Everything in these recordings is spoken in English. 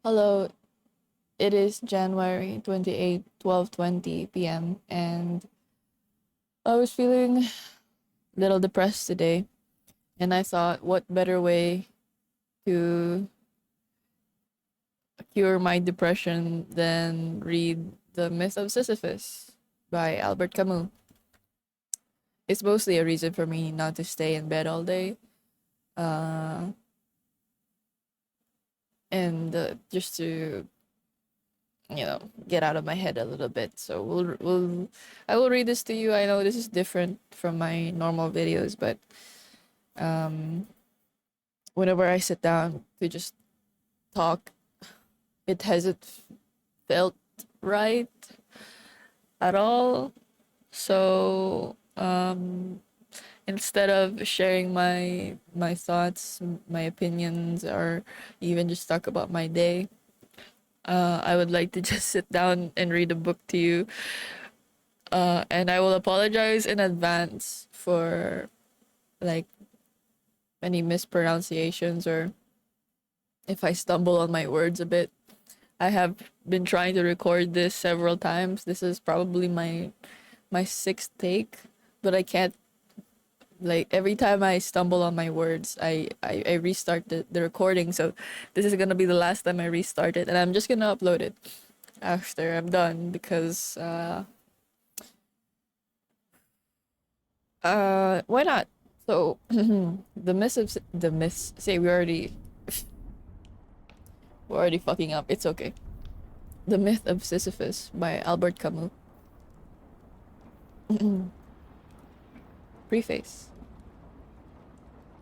Hello, it is January 28th, 12:20 p.m. and I was feeling a little depressed today and I thought what better way to cure my depression than read The Myth of Sisyphus by Albert Camus. It's mostly a reason for me not to stay in bed all day. Uh and just to get out of my head a little bit. So I will read this to you. I know this is different from my normal videos, but um, whenever I sit down to just talk, it hasn't felt right at all. So instead of sharing my thoughts, my opinions, or even just talk about my day, I would like to just sit down and read a book to you. And I will apologize in advance for like any mispronunciations or if I stumble on my words a bit. I have been trying to record this several times. This is probably my sixth take, but I can't, like, every time I stumble on my words, I restart the recording. So this is gonna be the last time I restart it, and I'm just gonna upload it after I'm done because why not? So the myths. Say we're already fucking up. It's okay. The Myth of Sisyphus by Albert Camus. Preface.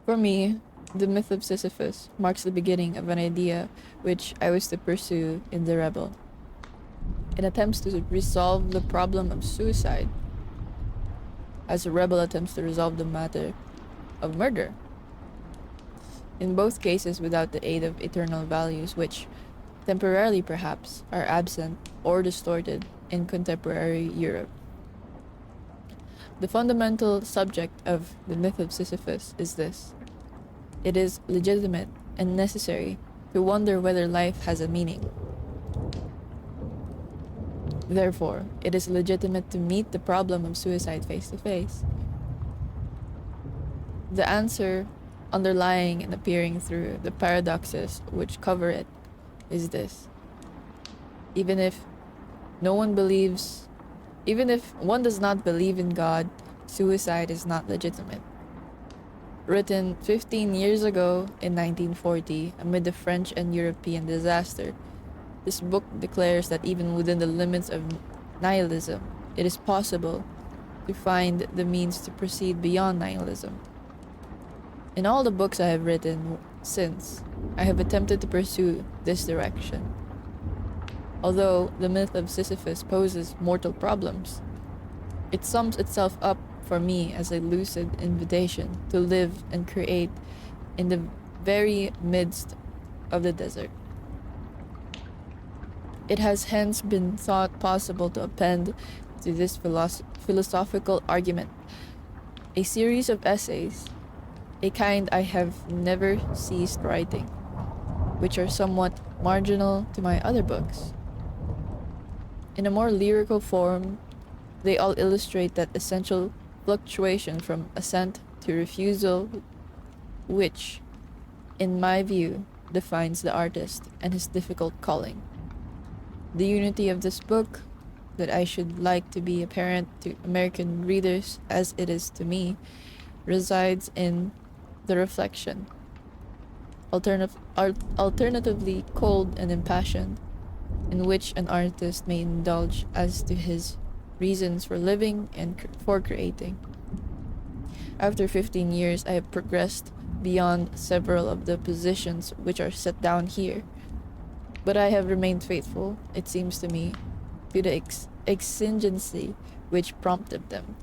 For me, the myth of Sisyphus marks the beginning of an idea which I was to pursue in The Rebel. It attempts to resolve the problem of suicide, as the rebel attempts to resolve the matter of murder. In both cases, without the aid of eternal values, which, temporarily perhaps, are absent or distorted in contemporary Europe. The fundamental subject of the myth of Sisyphus is this: it is legitimate and necessary to wonder whether life has a meaning. Therefore, it is legitimate to meet the problem of suicide face to face. The answer underlying and appearing through the paradoxes which cover it is this: even if no one believes, even if one does not believe in God, suicide is not legitimate. Written 15 years ago in 1940 amid the French and European disaster, this book declares that even within the limits of nihilism, it is possible to find the means to proceed beyond nihilism. In all the books I have written since, I have attempted to pursue this direction. Although the myth of Sisyphus poses mortal problems, it sums itself up for me as a lucid invitation to live and create in the very midst of the desert. It has hence been thought possible to append to this philosophical argument a series of essays, a kind I have never ceased writing, which are somewhat marginal to my other books. In a more lyrical form, they all illustrate that essential fluctuation from assent to refusal, which, in my view, defines the artist and his difficult calling. The unity of this book, that I should like to be apparent to American readers as it is to me, resides in the reflection, alternatively cold and impassioned, in which an artist may indulge as to his reasons for living and for creating. After 15 years, I have progressed beyond several of the positions which are set down here, but I have remained faithful, it seems to me, to the exigency which prompted them.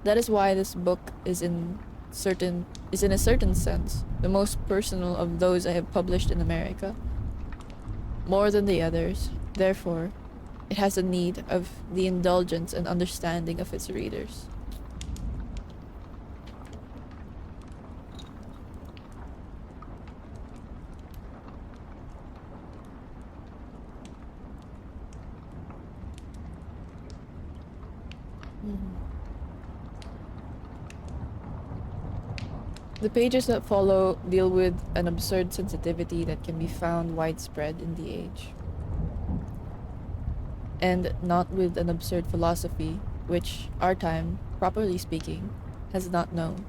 That is why this book is in a certain sense the most personal of those I have published in America. More than the others, therefore, it has a need of the indulgence and understanding of its readers. The pages that follow deal with an absurd sensitivity that can be found widespread in the age, and not with an absurd philosophy, which our time, properly speaking, has not known.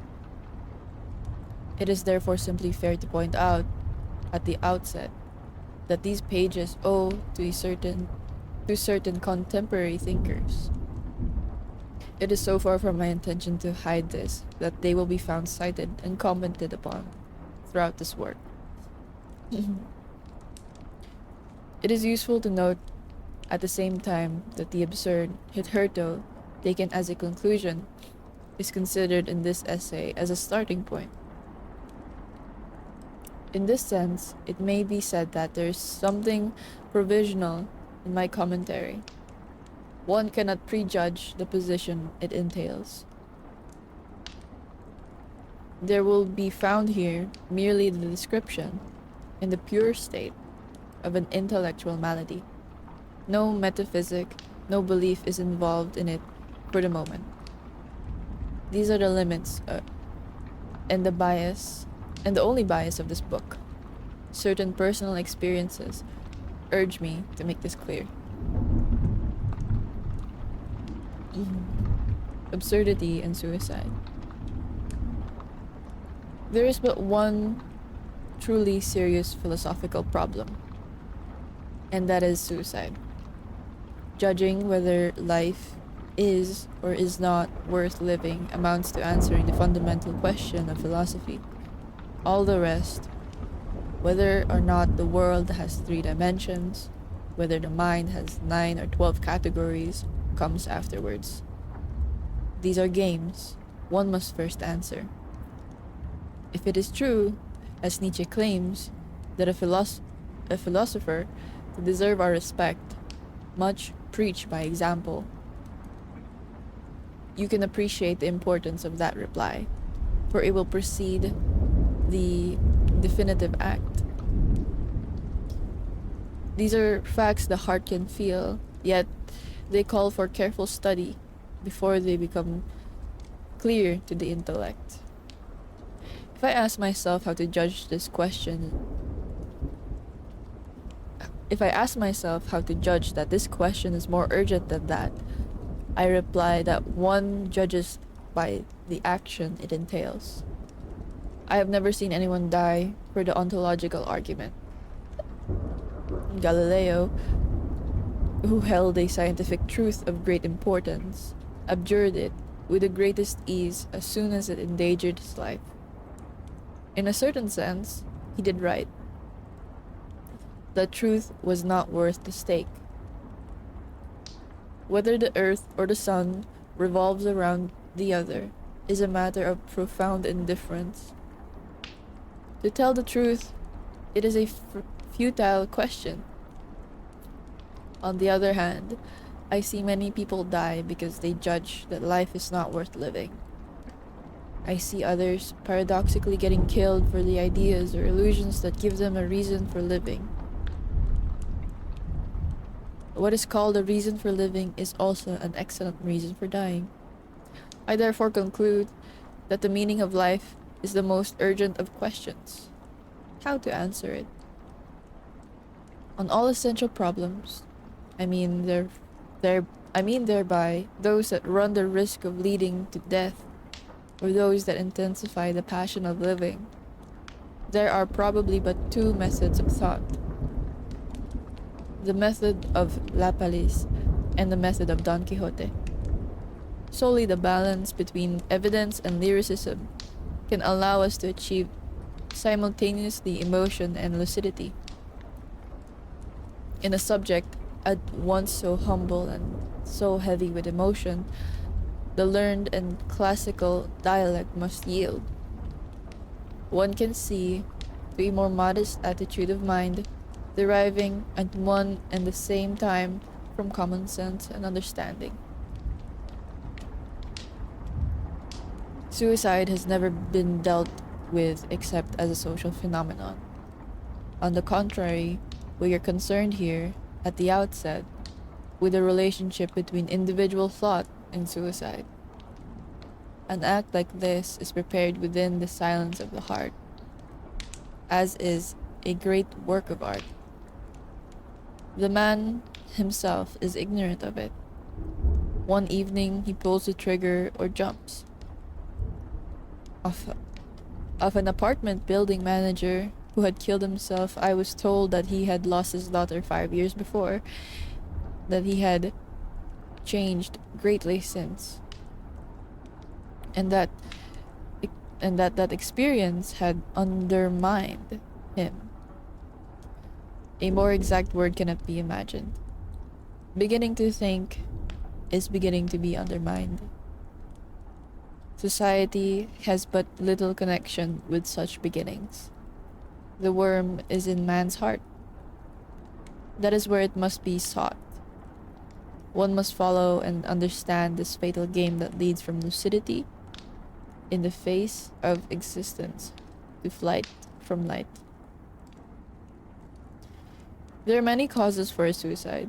It is therefore simply fair to point out, at the outset, that these pages owe to certain contemporary thinkers. It is so far from my intention to hide this that they will be found cited and commented upon throughout this work. It is useful to note at the same time that the absurd hitherto taken as a conclusion is considered in this essay as a starting point. In this sense, it may be said that there is something provisional in my commentary. One cannot prejudge the position it entails. There will be found here merely the description, in the pure state, of an intellectual malady. No metaphysic, no belief is involved in it for the moment. These are the limits and the bias, and the only bias of this book. Certain personal experiences urge me to make this clear. Absurdity and suicide. There is but one truly serious philosophical problem, and that is suicide. Judging whether life is or is not worth living amounts to answering the fundamental question of philosophy. All the rest, whether or not the world has 3 dimensions, whether the mind has 9 or 12 categories, comes afterwards. These are games one must first answer. If it is true, as Nietzsche claims, that a philosopher, to deserve our respect, must preach by example, you can appreciate the importance of that reply, for it will precede the definitive act. These are facts the heart can feel, yet they call for careful study before they become clear to the intellect. If I ask myself how to judge this question, if I ask myself how to judge that this question is more urgent than that, I reply that one judges by the action it entails. I have never seen anyone die for the ontological argument. Galileo, who held a scientific truth of great importance, abjured it with the greatest ease as soon as it endangered his life. In a certain sense, he did right. The truth was not worth the stake. Whether the earth or the sun revolves around the other is a matter of profound indifference. To tell the truth, it is a futile question. On the other hand, I see many people die because they judge that life is not worth living. I see others paradoxically getting killed for the ideas or illusions that give them a reason for living. What is called a reason for living is also an excellent reason for dying. I therefore conclude that the meaning of life is the most urgent of questions. How to answer it? On all essential problems, I mean thereby those that run the risk of leading to death, or those that intensify the passion of living, there are probably but 2 methods of thought. The method of La Palisse and the method of Don Quixote. Solely the balance between evidence and lyricism can allow us to achieve simultaneously emotion and lucidity. In a subject at once so humble and so heavy with emotion, the learned and classical dialect must yield. One can see, to a more modest attitude of mind, deriving at one and the same time from common sense and understanding. Suicide has never been dealt with except as a social phenomenon. On the contrary, we are concerned here, at the outset, with the relationship between individual thought and suicide. An act like this is prepared within the silence of the heart, as is a great work of art. The man himself is ignorant of it. One evening he pulls the trigger or jumps. Of, of an apartment building manager who had killed himself, I was told that he had lost his daughter 5 years before, that he had changed greatly since, and that experience had undermined him. A more exact word cannot be imagined. Beginning to think is beginning to be undermined. Society has but little connection with such beginnings. The worm is in man's heart. That is where it must be sought. One must follow and understand this fatal game that leads from lucidity in the face of existence to flight from light. There are many causes for a suicide,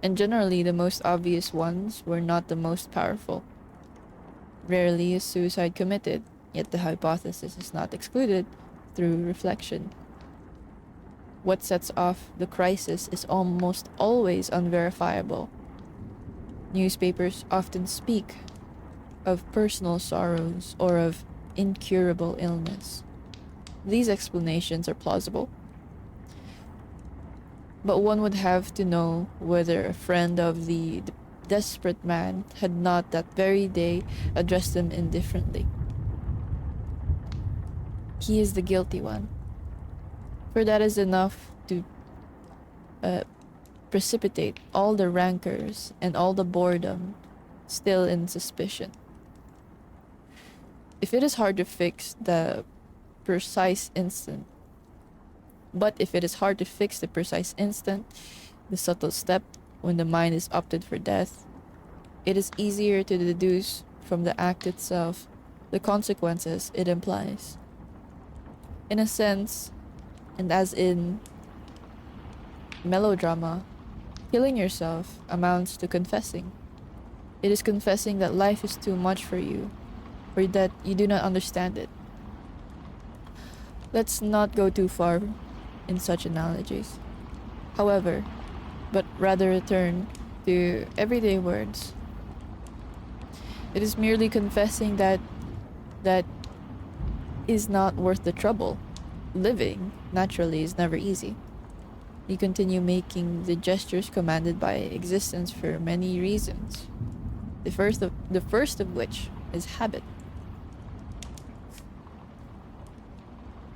and generally the most obvious ones were not the most powerful. Rarely is suicide committed, yet the hypothesis is not excluded through reflection. What sets off the crisis is almost always unverifiable. Newspapers often speak of personal sorrows or of incurable illness. These explanations are plausible, but one would have to know whether a friend of the desperate man had not that very day addressed him indifferently. He is the guilty one, for that is enough to uh, precipitate all the rancors and all the boredom still in suspicion. If it is hard to fix the precise instant, but if it is hard to fix the precise instant, the subtle step when the mind is opted for death, it is easier to deduce from the act itself the consequences it implies. In a sense, and as in melodrama, killing yourself amounts to confessing. It is confessing that life is too much for you, or that you do not understand it. Let's not go too far in such analogies, however, but rather return to everyday words. It is merely confessing that is not worth the trouble. Living, naturally, is never easy. You continue making the gestures commanded by existence for many reasons. The first of which is habit.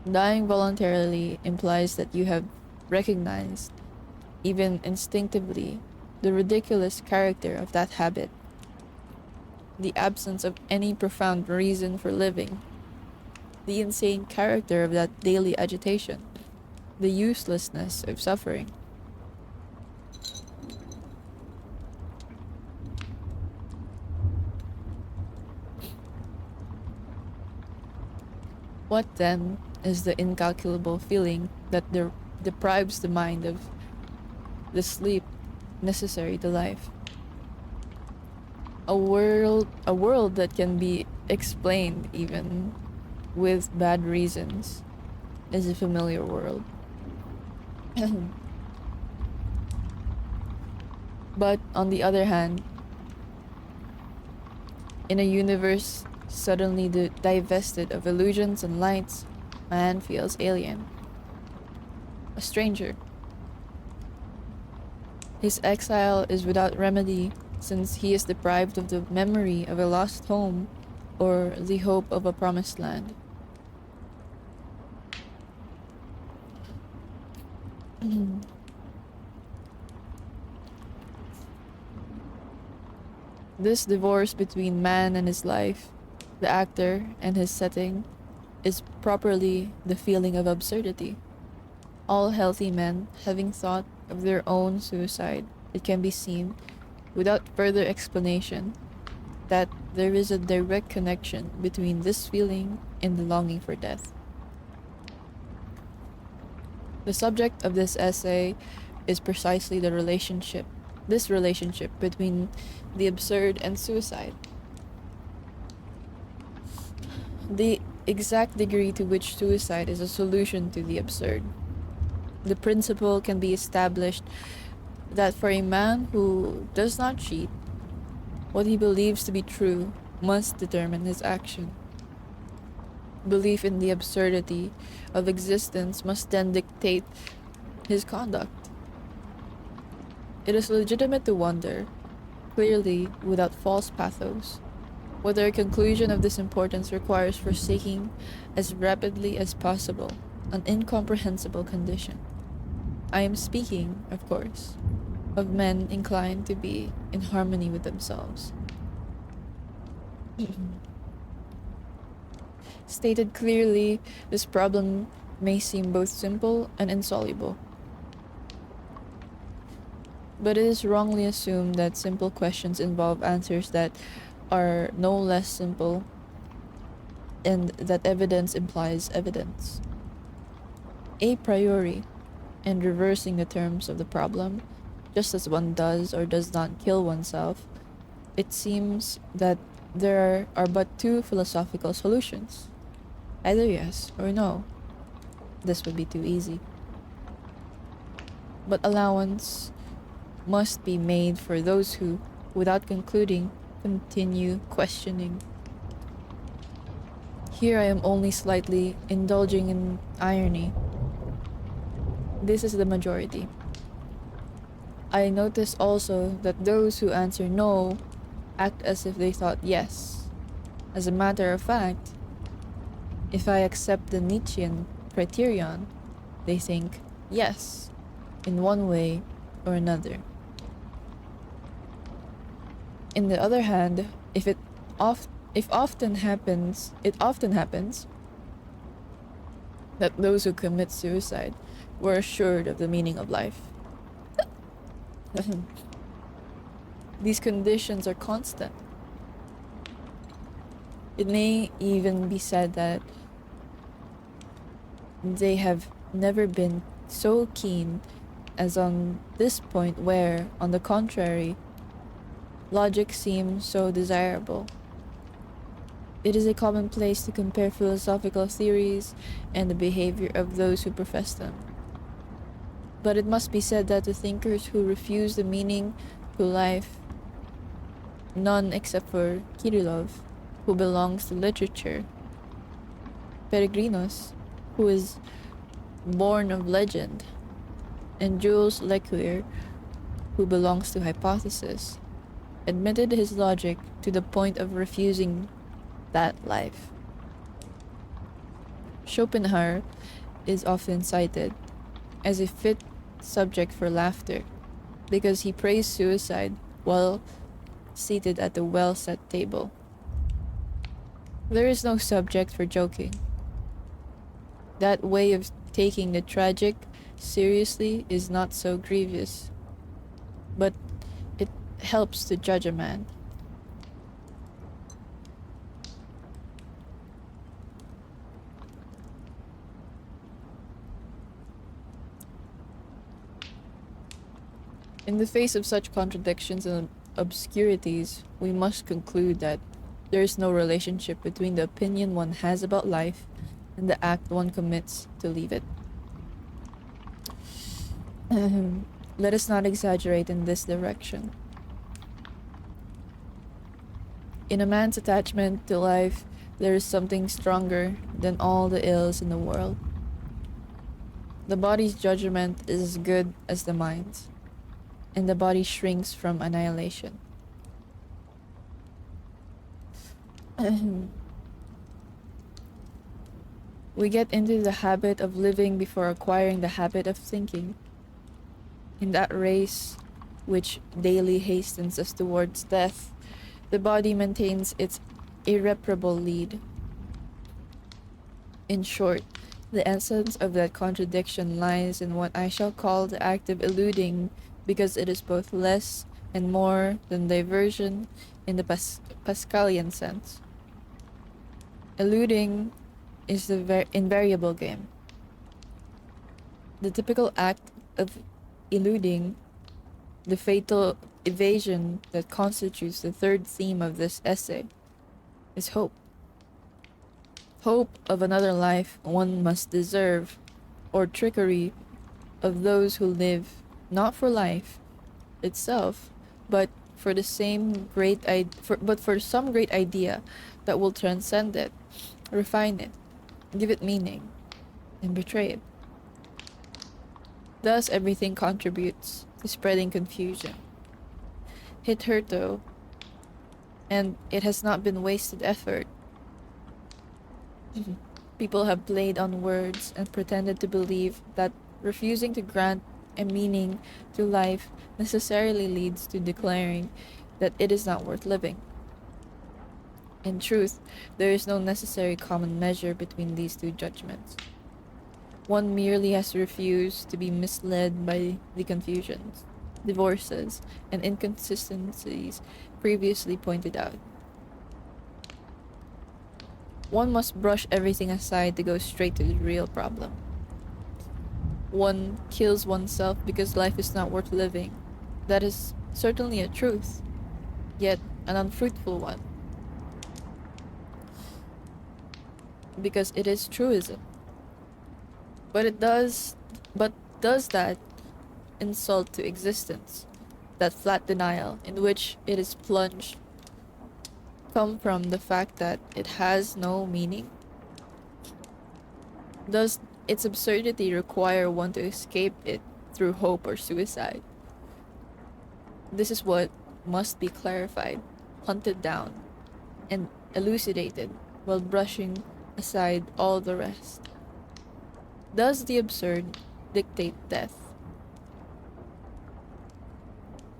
Dying voluntarily implies that you have recognized, even instinctively, the ridiculous character of that habit, the absence of any profound reason for living, the insane character of that daily agitation, the uselessness of suffering. What then is the incalculable feeling that deprives the mind of the sleep necessary to life? A world that can be explained even with bad reasons is a familiar world. But on the other hand, in a universe suddenly divested of illusions and lights, man feels alien, a stranger. His exile is without remedy, since he is deprived of the memory of a lost home or the hope of a promised land. This divorce between man and his life, the actor and his setting, is properly the feeling of absurdity. All healthy men having thought of their own suicide, it can be seen, without further explanation, that there is a direct connection between this feeling and the longing for death. The subject of this essay is precisely this relationship between the absurd and suicide. the exact degree to which suicide is a solution to the absurd. The principle can be established that for a man who does not cheat, what he believes to be true must determine his action. Belief in the absurdity of existence must then dictate his conduct. It is legitimate to wonder, clearly without false pathos, whether a conclusion of this importance requires forsaking as rapidly as possible an incomprehensible condition. I am speaking, of course, of men inclined to be in harmony with themselves. Stated clearly, this problem may seem both simple and insoluble, but it is wrongly assumed that simple questions involve answers that are no less simple and that evidence implies evidence. A priori, and reversing the terms of the problem, just as one does or does not kill oneself, it seems that there are but two philosophical solutions, either yes or no. This would be too easy. But allowance must be made for those who, without concluding, continue questioning. Here I am only slightly indulging in irony. This is the majority. I notice also that those who answer no act as if they thought yes. As a matter of fact, if I accept the Nietzschean criterion, they think yes, in one way or another. In the other hand, if it often happens that those who commit suicide were assured of the meaning of life. These conditions are constant. It may even be said that they have never been so keen as on this point where, on the contrary, logic seems so desirable. It is a commonplace to compare philosophical theories and the behavior of those who profess them. But it must be said that the thinkers who refuse the meaning to life, none except for Kirillov, who belongs to literature, Peregrinos, who is born of legend, and Jules Lecuyer, who belongs to hypothesis, admitted his logic to the point of refusing that life. Schopenhauer is often cited as a fit subject for laughter because he praised suicide while seated at the well-set table. There is no subject for joking. That way of taking the tragic seriously is not so grievous, but it helps to judge a man. In the face of such contradictions and obscurities, we must conclude that there is no relationship between the opinion one has about life and the act one commits to leave it. Let us not exaggerate in this direction. In a man's attachment to life, there is something stronger than all the ills in the world. The body's judgment is as good as the mind's, and the body shrinks from annihilation. We get into the habit of living before acquiring the habit of thinking. In that race, which daily hastens us towards death, the body maintains its irreparable lead. In short, the essence of that contradiction lies in what I shall call the act of eluding, because it is both less and more than diversion in the Pascalian sense. Eluding is the invariable game. The typical act of eluding, the fatal evasion that constitutes the third theme of this essay, is hope. Hope of another life one must deserve, or trickery of those who live not for life itself, but for the same but for some great idea that will transcend it, refine it, give it meaning, and betray it. Thus, everything contributes to spreading confusion. Hit hurt though, and it has not been wasted effort. People have played on words and pretended to believe that refusing to grant a meaning to life necessarily leads to declaring that it is not worth living. In truth, there is no necessary common measure between these two judgments. One merely has to refuse to be misled by the confusions, divorces, and inconsistencies previously pointed out. One must brush everything aside to go straight to the real problem. One kills oneself because life is not worth living. That is certainly a truth, yet an unfruitful one, because it is truism. But it does but does that insult to existence, that flat denial in which it is plunged, come from the fact that it has no meaning? Does its absurdity require one to escape it through hope or suicide? This is what must be clarified, hunted down, and elucidated while brushing aside all the rest. Does the absurd dictate death?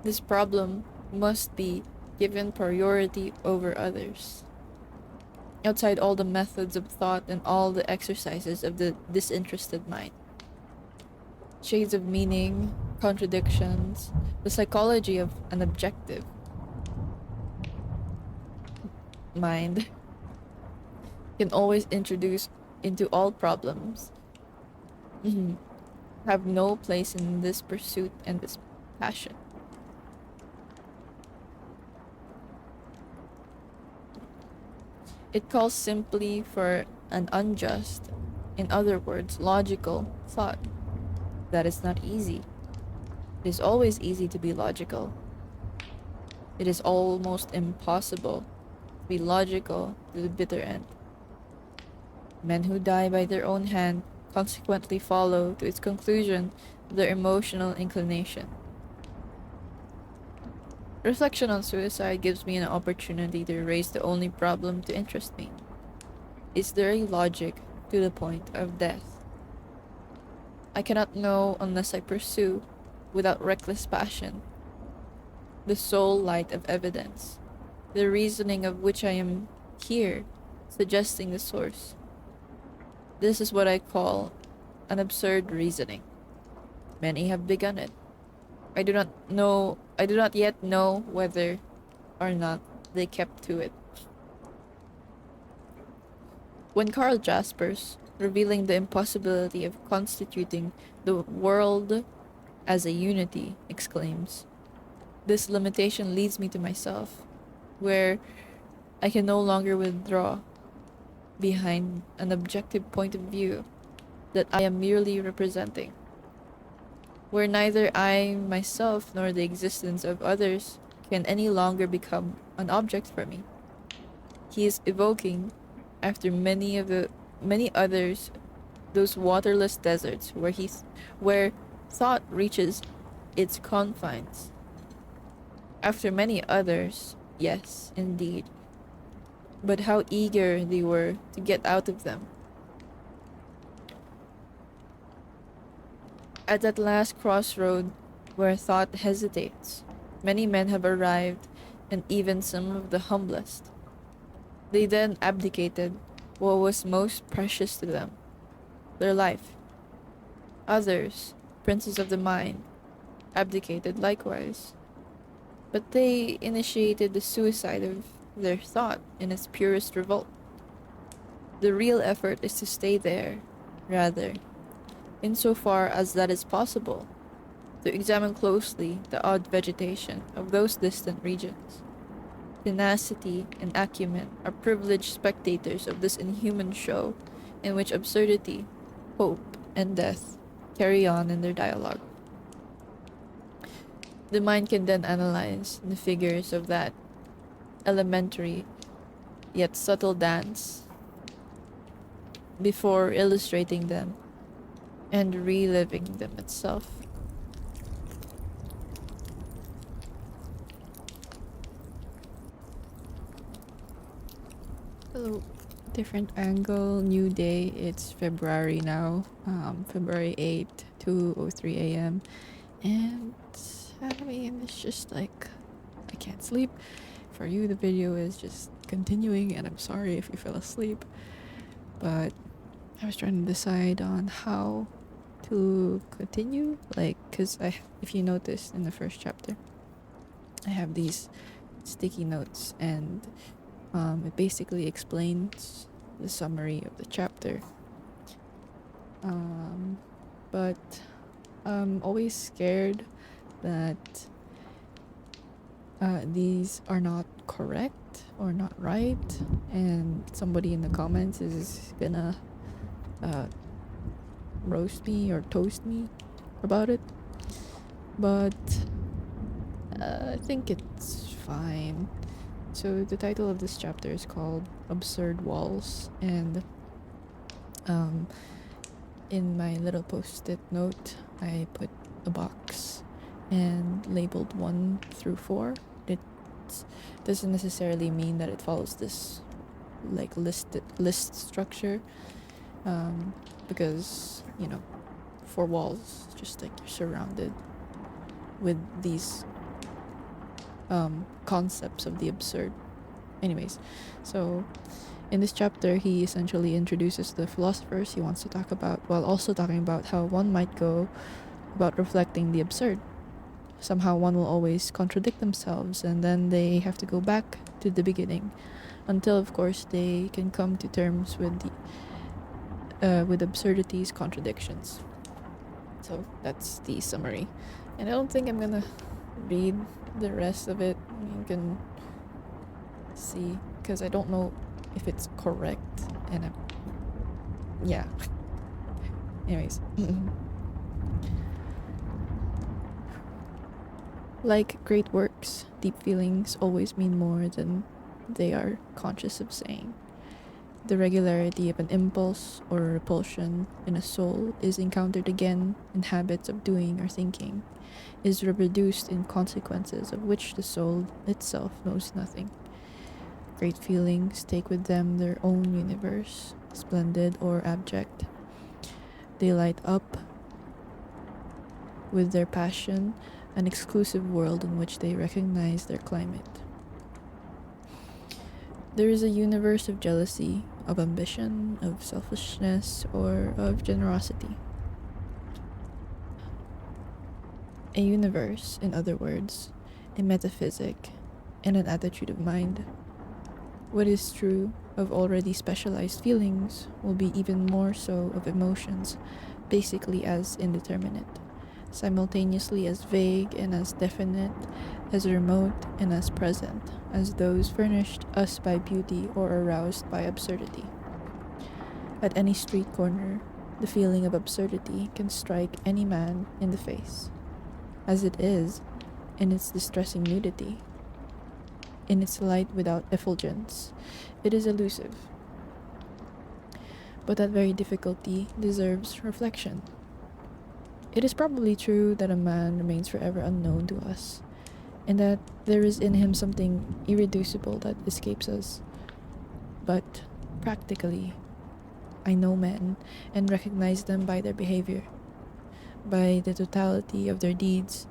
This problem must be given priority over others. Outside all the methods of thought and all the exercises of the disinterested mind. Shades of meaning, contradictions, the psychology of an objective mind can always introduce into all problems, have no place in this pursuit and this passion. It calls simply for an unjust, in other words, logical thought. That is not easy. It is always easy to be logical. It is almost impossible to be logical to the bitter end. Men who die by their own hand consequently follow to its conclusion their emotional inclination. Reflection on suicide gives me an opportunity to erase the only problem to interest me. Is there a logic to the point of death? I cannot know unless I pursue, without reckless passion, the sole light of evidence, the reasoning of which I am here suggesting the source. This is what I call an absurd reasoning. Many have begun it. I do not yet know whether or not they kept to it. When Karl Jaspers, revealing the impossibility of constituting the world as a unity, exclaims, "This limitation leads me to myself, where I can no longer withdraw behind an objective point of view that I am merely representing, where neither I myself nor the existence of others can any longer become an object for me." He is evoking, after many others, those waterless deserts where thought reaches its confines. After many others, yes, indeed, but how eager they were to get out of them. At that last crossroad where thought hesitates, many men have arrived, and even some of the humblest. They then abdicated what was most precious to them, their life. Others, princes of the mind, abdicated likewise. But they initiated the suicide of their thought in its purest revolt. The real effort is to stay there, rather, insofar as that is possible, to examine closely the odd vegetation of those distant regions. tenacity, and acumen are privileged spectators of this inhuman show in which absurdity, hope, and death carry on in their dialogue. The mind can then analyze the figures of that elementary yet subtle dance before illustrating them and reliving them itself. Hello. Different angle, new day. It's February now. February 8th, 2:03 a.m. And I mean, it's just like I can't sleep. For you, the video is just continuing, and I'm sorry if you fell asleep. But I was trying to decide on how to continue. Like, because if you noticed in the first chapter, I have these sticky notes, and it basically explains the summary of the chapter. But I'm always scared that these are not correct or not right, and somebody in the comments is gonna roast me or toast me about it. But I think it's fine. So the title of this chapter is called Absurd Walls, and in my little post-it note I put a box and labeled 1 through 4. It doesn't necessarily mean that it follows this like list structure, because you know, 4 walls, just like you're surrounded with these concepts of the absurd. Anyways, so in this chapter he essentially introduces the philosophers he wants to talk about, while also talking about how one might go about reflecting the absurd. Somehow one will always contradict themselves, and then they have to go back to the beginning until of course they can come to terms with the with absurdity's contradictions. So that's the summary, and I don't think I'm gonna read the rest of it. I mean, you can see, because I don't know if it's correct, and yeah. Anyways. Like great works, deep feelings always mean more than they are conscious of saying. The regularity of an impulse or a repulsion in a soul is encountered again in habits of doing or thinking, is reproduced in consequences of which the soul itself knows nothing. Great feelings take with them their own universe, splendid or abject. They light up with their passion an exclusive world in which they recognize their climate. There is a universe of jealousy, of ambition, of selfishness, or of generosity. A universe, in other words, a metaphysic, and an attitude of mind. What is true of already specialized feelings will be even more so of emotions, basically as indeterminate, simultaneously as vague and as definite, as remote and as present, as those furnished us by beauty or aroused by absurdity. At any street corner, the feeling of absurdity can strike any man in the face, as it is, in its distressing nudity. In its light without effulgence, it is elusive. But that very difficulty deserves reflection. It is probably true that a man remains forever unknown to us, and that there is in him something irreducible that escapes us. But practically, I know men and recognize them by their behavior, by the totality of their deeds,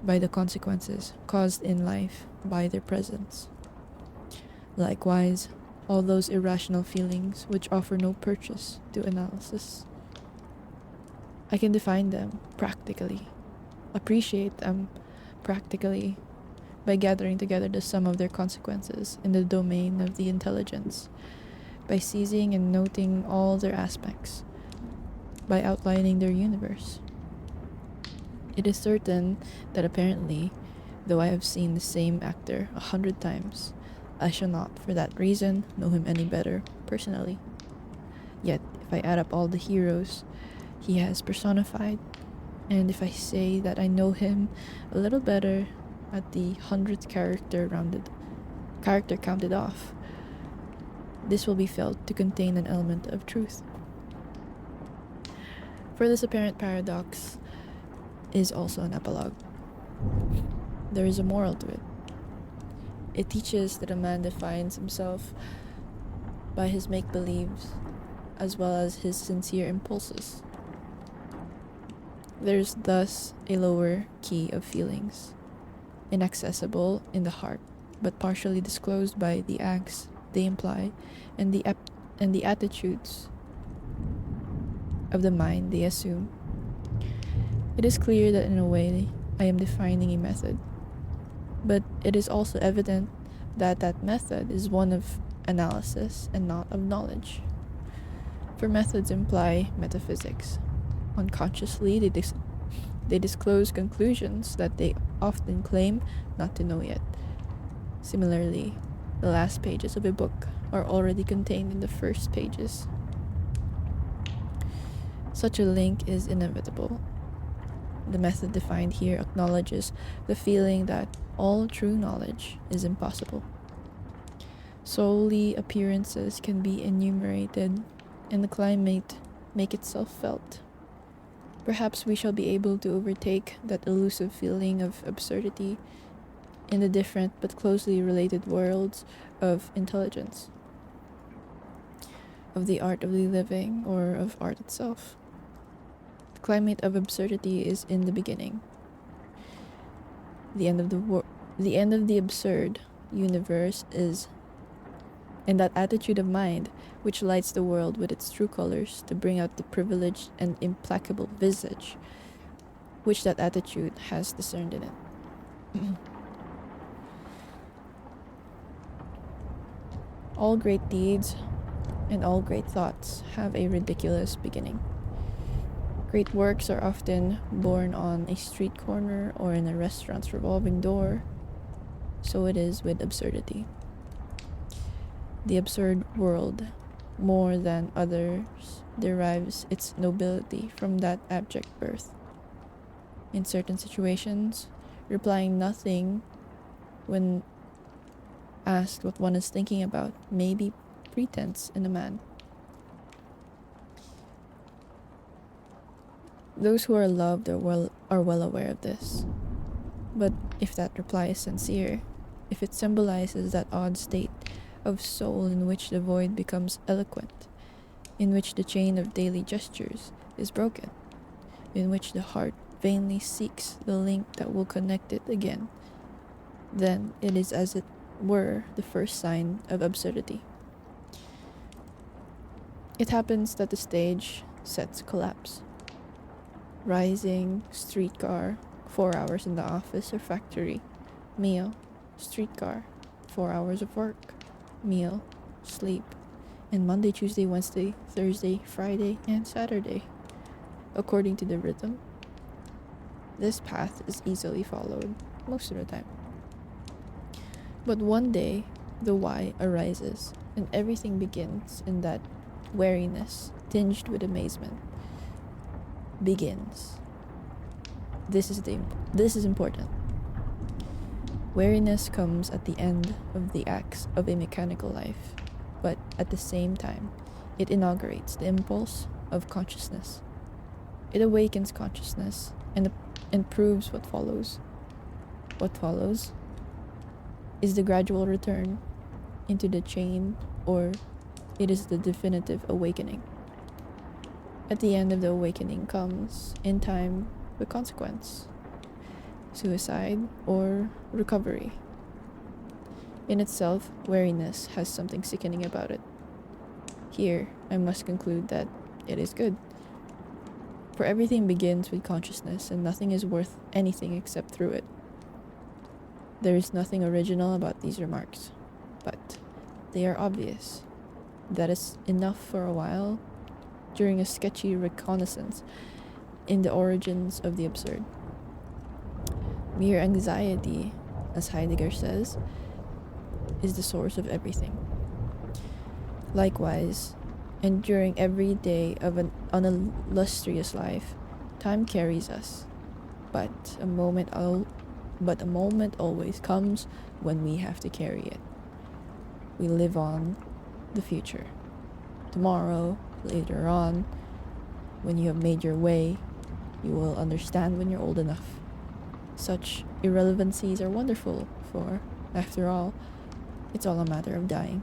by the consequences caused in life by their presence. Likewise, all those irrational feelings which offer no purchase to analysis. I can define them practically, appreciate them practically, by gathering together the sum of their consequences in the domain of the intelligence, by seizing and noting all their aspects, by outlining their universe. It is certain that apparently Though I have seen the same actor 100 times, I shall not, for that reason, know him any better personally. Yet, if I add up all the heroes he has personified, and if I say that I know him a little better at the 100th character counted off, this will be felt to contain an element of truth. For this apparent paradox is also an epilogue. There is a moral to it. It teaches that a man defines himself by his make-believes as well as his sincere impulses. There is thus a lower key of feelings, inaccessible in the heart, but partially disclosed by the acts they imply and the attitudes of the mind they assume. It is clear that in a way I am defining a method, but it is also evident that that method is one of analysis and not of knowledge. For methods imply metaphysics. Unconsciously, they disclose conclusions that they often claim not to know yet. Similarly, the last pages of a book are already contained in the first pages. Such a link is inevitable. The method defined here acknowledges the feeling that all true knowledge is impossible. Solely appearances can be enumerated, and the climate make itself felt. Perhaps we shall be able to overtake that elusive feeling of absurdity in the different but closely related worlds of intelligence, of the art of the living, or of art itself. The climate of absurdity is in the beginning. The end of the absurd universe is in that attitude of mind which lights the world with its true colors to bring out the privileged and implacable visage which that attitude has discerned in it. All great deeds and all great thoughts have a ridiculous beginning. Great works are often born on a street corner or in a restaurant's revolving door. So it is with absurdity. The absurd world, more than others, derives its nobility from that abject birth. In certain situations, replying nothing when asked what one is thinking about may be pretense in a man. Those who are loved are well aware of this. But if that reply is sincere, if it symbolizes that odd state of soul in which the void becomes eloquent, in which the chain of daily gestures is broken, in which the heart vainly seeks the link that will connect it again, then it is as it were the first sign of absurdity. It happens that the stage sets collapse. Rising, streetcar, 4 hours in the office or factory, meal, streetcar, 4 hours of work, meal, sleep, and Monday, Tuesday, Wednesday, Thursday, Friday, and Saturday, according to the rhythm. This path is easily followed most of the time. But one day, the why arises, and everything begins in that wariness tinged with amazement. Begins. This is important. Wariness comes at the end of the acts of a mechanical life, but at the same time, it inaugurates the impulse of consciousness. It awakens consciousness and proves what follows. What follows is the gradual return into the chain, or it is the definitive awakening. At the end of the awakening comes, in time, the consequence: suicide or recovery. In itself, wariness has something sickening about it. Here, I must conclude that it is good. For everything begins with consciousness, and nothing is worth anything except through it. There is nothing original about these remarks, but they are obvious. That is enough for a while, during a sketchy reconnaissance in the origins of the absurd. Mere anxiety, as Heidegger says, is the source of everything. Likewise, and during every day of an unillustrious life, time carries us, but a moment always comes when we have to carry it. We live on the future. Tomorrow, later on, when you have made your way, you will understand when you're old enough. Such irrelevancies are wonderful, for, after all, it's all a matter of dying.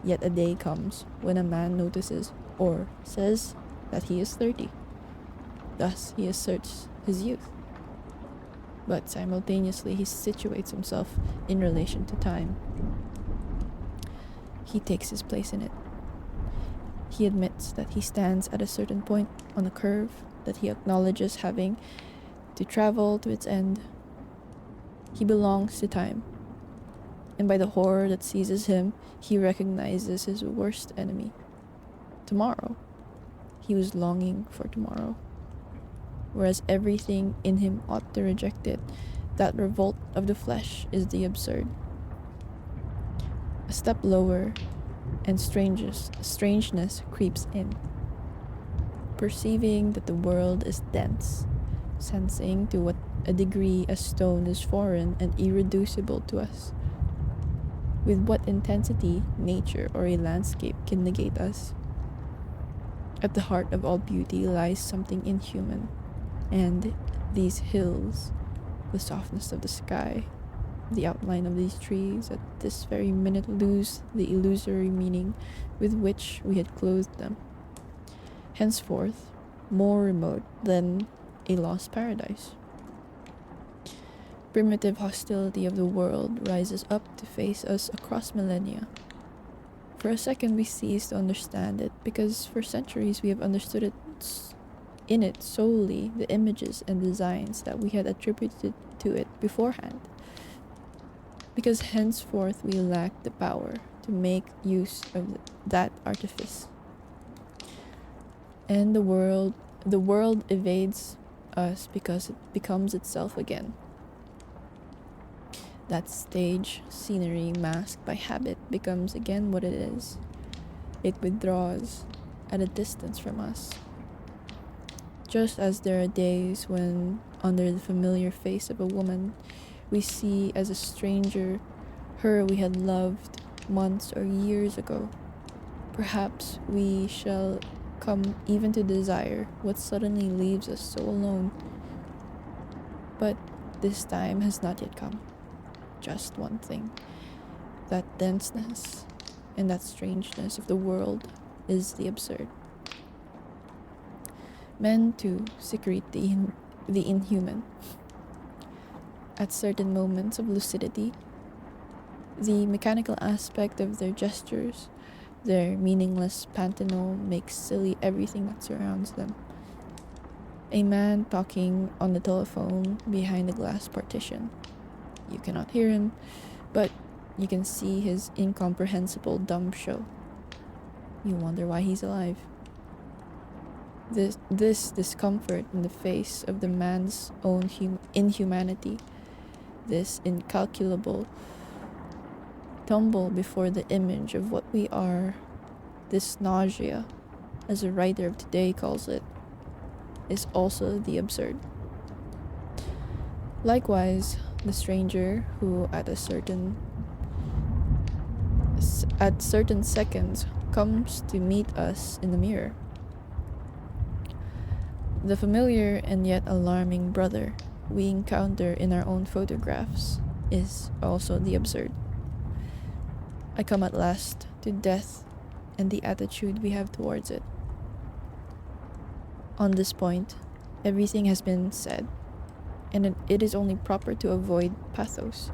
Yet a day comes when a man notices or says that he is 30. Thus, he asserts his youth. But simultaneously, he situates himself in relation to time. He takes his place in it. He admits that he stands at a certain point on a curve that he acknowledges having to travel to its end. He belongs to time, and by the horror that seizes him, he recognizes his worst enemy, tomorrow. He was longing for tomorrow, whereas everything in him ought to reject it. That revolt of the flesh is the absurd. A step lower, and strangeness creeps in. Perceiving that the world is dense, sensing to what a degree a stone is foreign and irreducible to us, with what intensity nature or a landscape can negate us. At the heart of all beauty lies something inhuman, and these hills, the softness of the sky, the outline of these trees at this very minute lose the illusory meaning with which we had clothed them. Henceforth, more remote than a lost paradise. Primitive hostility of the world rises up to face us across millennia. For a second we cease to understand it, because for centuries we have understood it in it solely the images and designs that we had attributed to it beforehand. Because henceforth we lack the power to make use of that artifice. And the world evades us because it becomes itself again. That stage scenery masked by habit becomes again what it is. It withdraws at a distance from us. Just as there are days when, under the familiar face of a woman, we see as a stranger her we had loved months or years ago, perhaps we shall come even to desire what suddenly leaves us so alone. But this time has not yet come. Just one thing. That denseness and that strangeness of the world is the absurd. Men too secrete the inhuman. At certain moments of lucidity, the mechanical aspect of their gestures, their meaningless pantomime makes silly everything that surrounds them. A man talking on the telephone behind a glass partition. You cannot hear him, but you can see his incomprehensible dumb show. You wonder why he's alive. This discomfort in the face of the man's own inhumanity, this incalculable tumble before the image of what we are, this nausea, as a writer of today calls it, is also the absurd. Likewise, the stranger who at certain seconds comes to meet us in the mirror. The familiar and yet alarming brother we encounter in our own photographs is also the absurd. I come at last to death and the attitude we have towards it. On this point, everything has been said, and it is only proper to avoid pathos.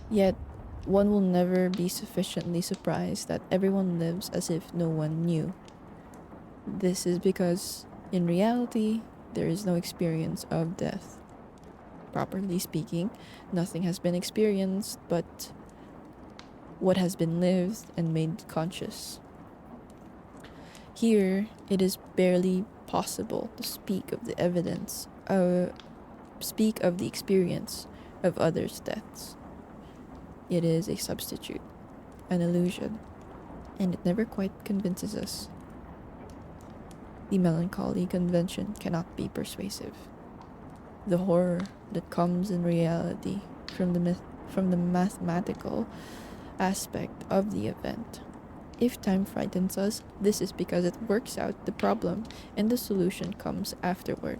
Yet, one will never be sufficiently surprised that everyone lives as if no one knew. This is because, in reality, there is no experience of death. Properly speaking, nothing has been experienced but what has been lived and made conscious. Here, it is barely possible to speak of the evidence speak of the experience of others' deaths. It is a substitute, an illusion, and it never quite convinces us. The melancholy convention cannot be persuasive. The horror that comes in reality from the mathematical aspect of the event. If time frightens us, this is because it works out the problem and the solution comes afterward.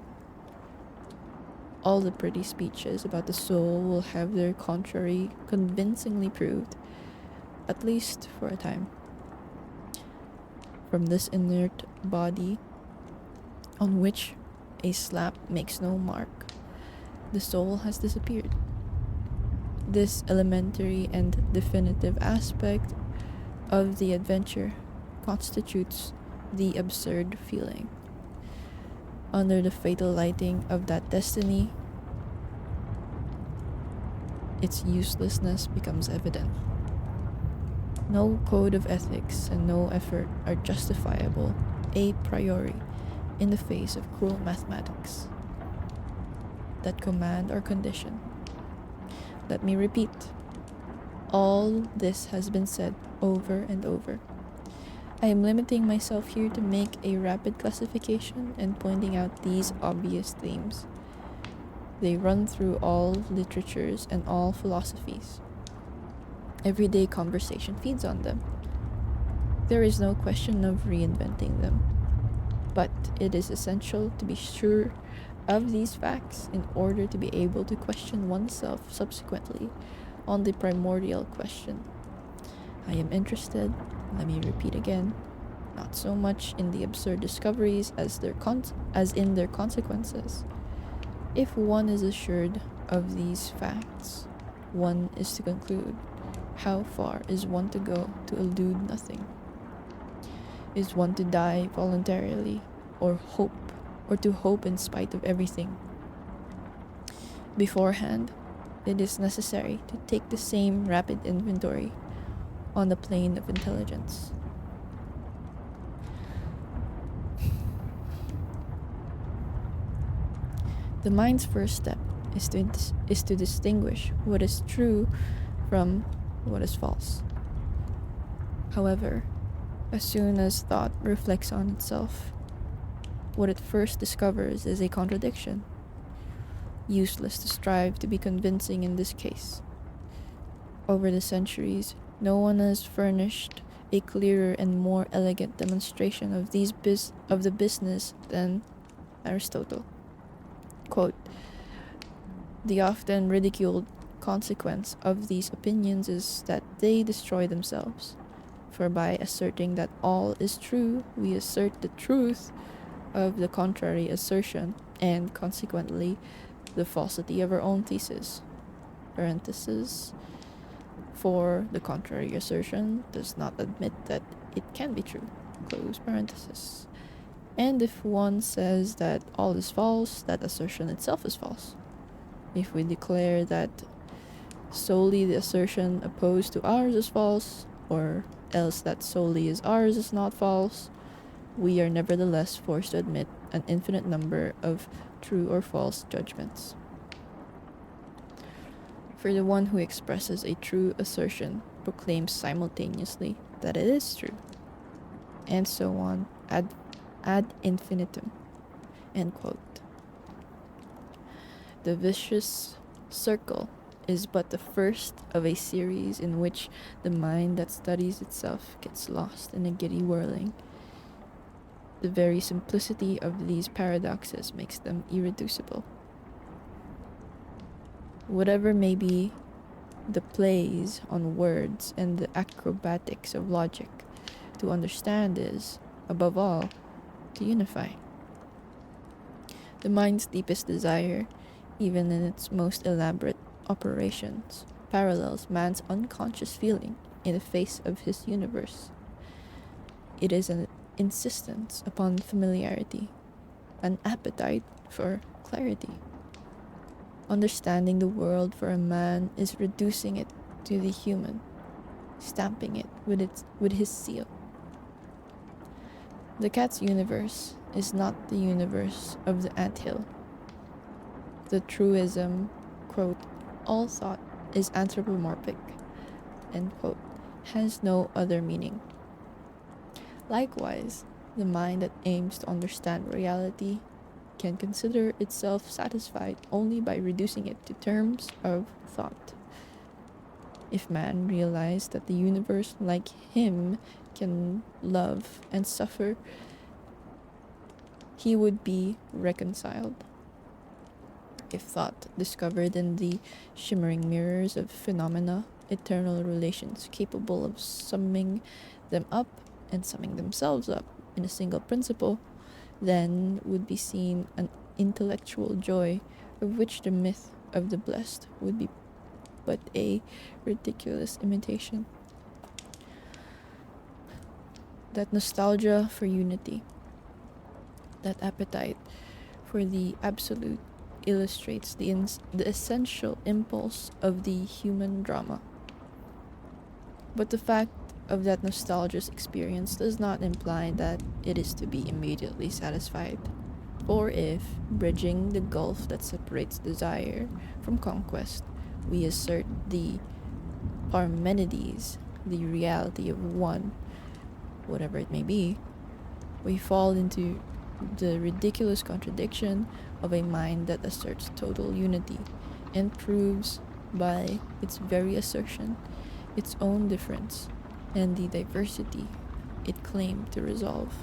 All the pretty speeches about the soul will have their contrary convincingly proved, at least for a time. From this inert body on which a slap makes no mark, the soul has disappeared. This elementary and definitive aspect of the adventure constitutes the absurd feeling. Under the fatal lighting of that destiny, its uselessness becomes evident. No code of ethics and no effort are justifiable a priori in the face of cruel mathematics that command our condition. Let me repeat. All this has been said over and over. I am limiting myself here to make a rapid classification and pointing out these obvious themes. They run through all literatures and all philosophies. Everyday conversation feeds on them. There is no question of reinventing them. But it is essential to be sure of these facts in order to be able to question oneself subsequently on the primordial question. I am interested, let me repeat again, not so much in the absurd discoveries as in their consequences. If one is assured of these facts, one is to conclude, how far is one to go to elude nothing? Is one to die voluntarily, or to hope in spite of everything? Beforehand, it is necessary to take the same rapid inventory on the plane of intelligence. The mind's first step is to distinguish what is true from what is false. However, as soon as thought reflects on itself, what it first discovers is a contradiction. Useless to strive to be convincing in this case. Over the centuries, no one has furnished a clearer and more elegant demonstration of the business than Aristotle. Quote, the often ridiculed consequence of these opinions is that they destroy themselves. For by asserting that all is true, we assert the truth of the contrary assertion, and consequently the falsity of our own thesis. Parenthesis. For the contrary assertion does not admit that it can be true. Close parenthesis. And if one says that all is false, that assertion itself is false. If we declare that solely the assertion opposed to ours is false, or else that solely is ours is not false, we are nevertheless forced to admit an infinite number of true or false judgments. For the one who expresses a true assertion proclaims simultaneously that it is true, and so on ad infinitum. End quote. The vicious circle is but the first of a series in which the mind that studies itself gets lost in a giddy whirling. The very simplicity of these paradoxes makes them irreducible. Whatever may be the plays on words and the acrobatics of logic, to understand is, above all, to unify. The mind's deepest desire, even in its most elaborate operations, parallels man's unconscious feeling in the face of his universe. It is an insistence upon familiarity, an appetite for clarity. Understanding the world for a man is reducing it to the human, stamping it with his seal. The cat's universe is not the universe of the anthill. The truism, quote, all thought is anthropomorphic, end quote, has no other meaning. Likewise, the mind that aims to understand reality can consider itself satisfied only by reducing it to terms of thought. If man realized that the universe, like him, can love and suffer, he would be reconciled. If thought discovered in the shimmering mirrors of phenomena eternal relations capable of summing them up and summing themselves up in a single principle, then would be seen an intellectual joy of which the myth of the blessed would be but a ridiculous imitation. That nostalgia for unity, that appetite for the absolute illustrates the essential impulse of the human drama. But the fact of that nostalgious experience does not imply that it is to be immediately satisfied. Or if, bridging the gulf that separates desire from conquest, we assert the Parmenides, the reality of one, whatever it may be, we fall into the ridiculous contradiction of a mind that asserts total unity and proves by its very assertion its own difference and the diversity it claimed to resolve.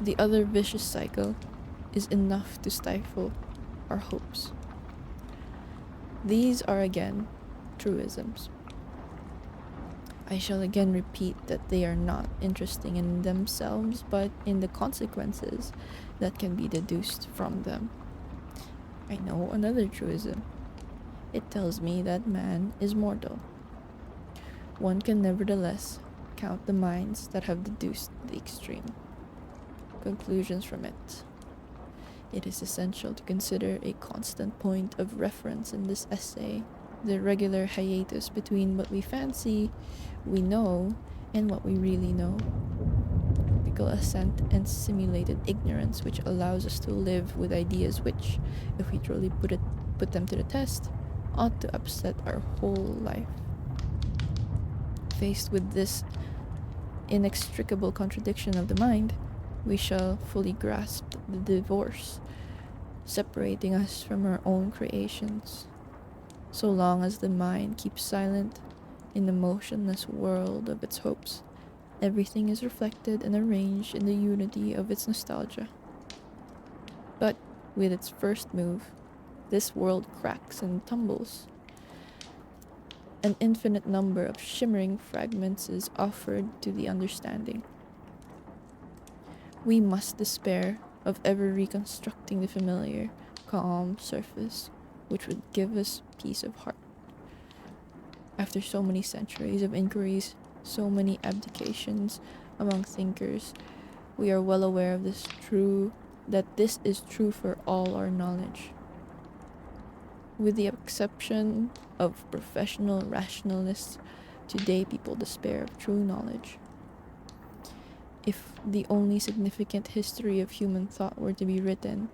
The other vicious cycle is enough to stifle our hopes. These are again truisms. I shall again repeat that they are not interesting in themselves, but in the consequences that can be deduced from them. I know another truism. It tells me that man is mortal. One can nevertheless count the minds that have deduced the extreme conclusions from it. It is essential to consider a constant point of reference in this essay, the regular hiatus between what we fancy we know and what we really know. Practical assent and simulated ignorance which allows us to live with ideas which, if we truly put them to the test, ought to upset our whole life. Faced with this inextricable contradiction of the mind, we shall fully grasp the divorce separating us from our own creations. So long as the mind keeps silent in the motionless world of its hopes, everything is reflected and arranged in the unity of its nostalgia. But with its first move, this world cracks and tumbles. An infinite number of shimmering fragments is offered to the understanding. We must despair of ever reconstructing the familiar, calm surface which would give us peace of heart. After so many centuries of inquiries, so many abdications among thinkers, we are well aware of that this is true for all our knowledge. With the exception of professional rationalists, today people despair of true knowledge. If the only significant history of human thought were to be written,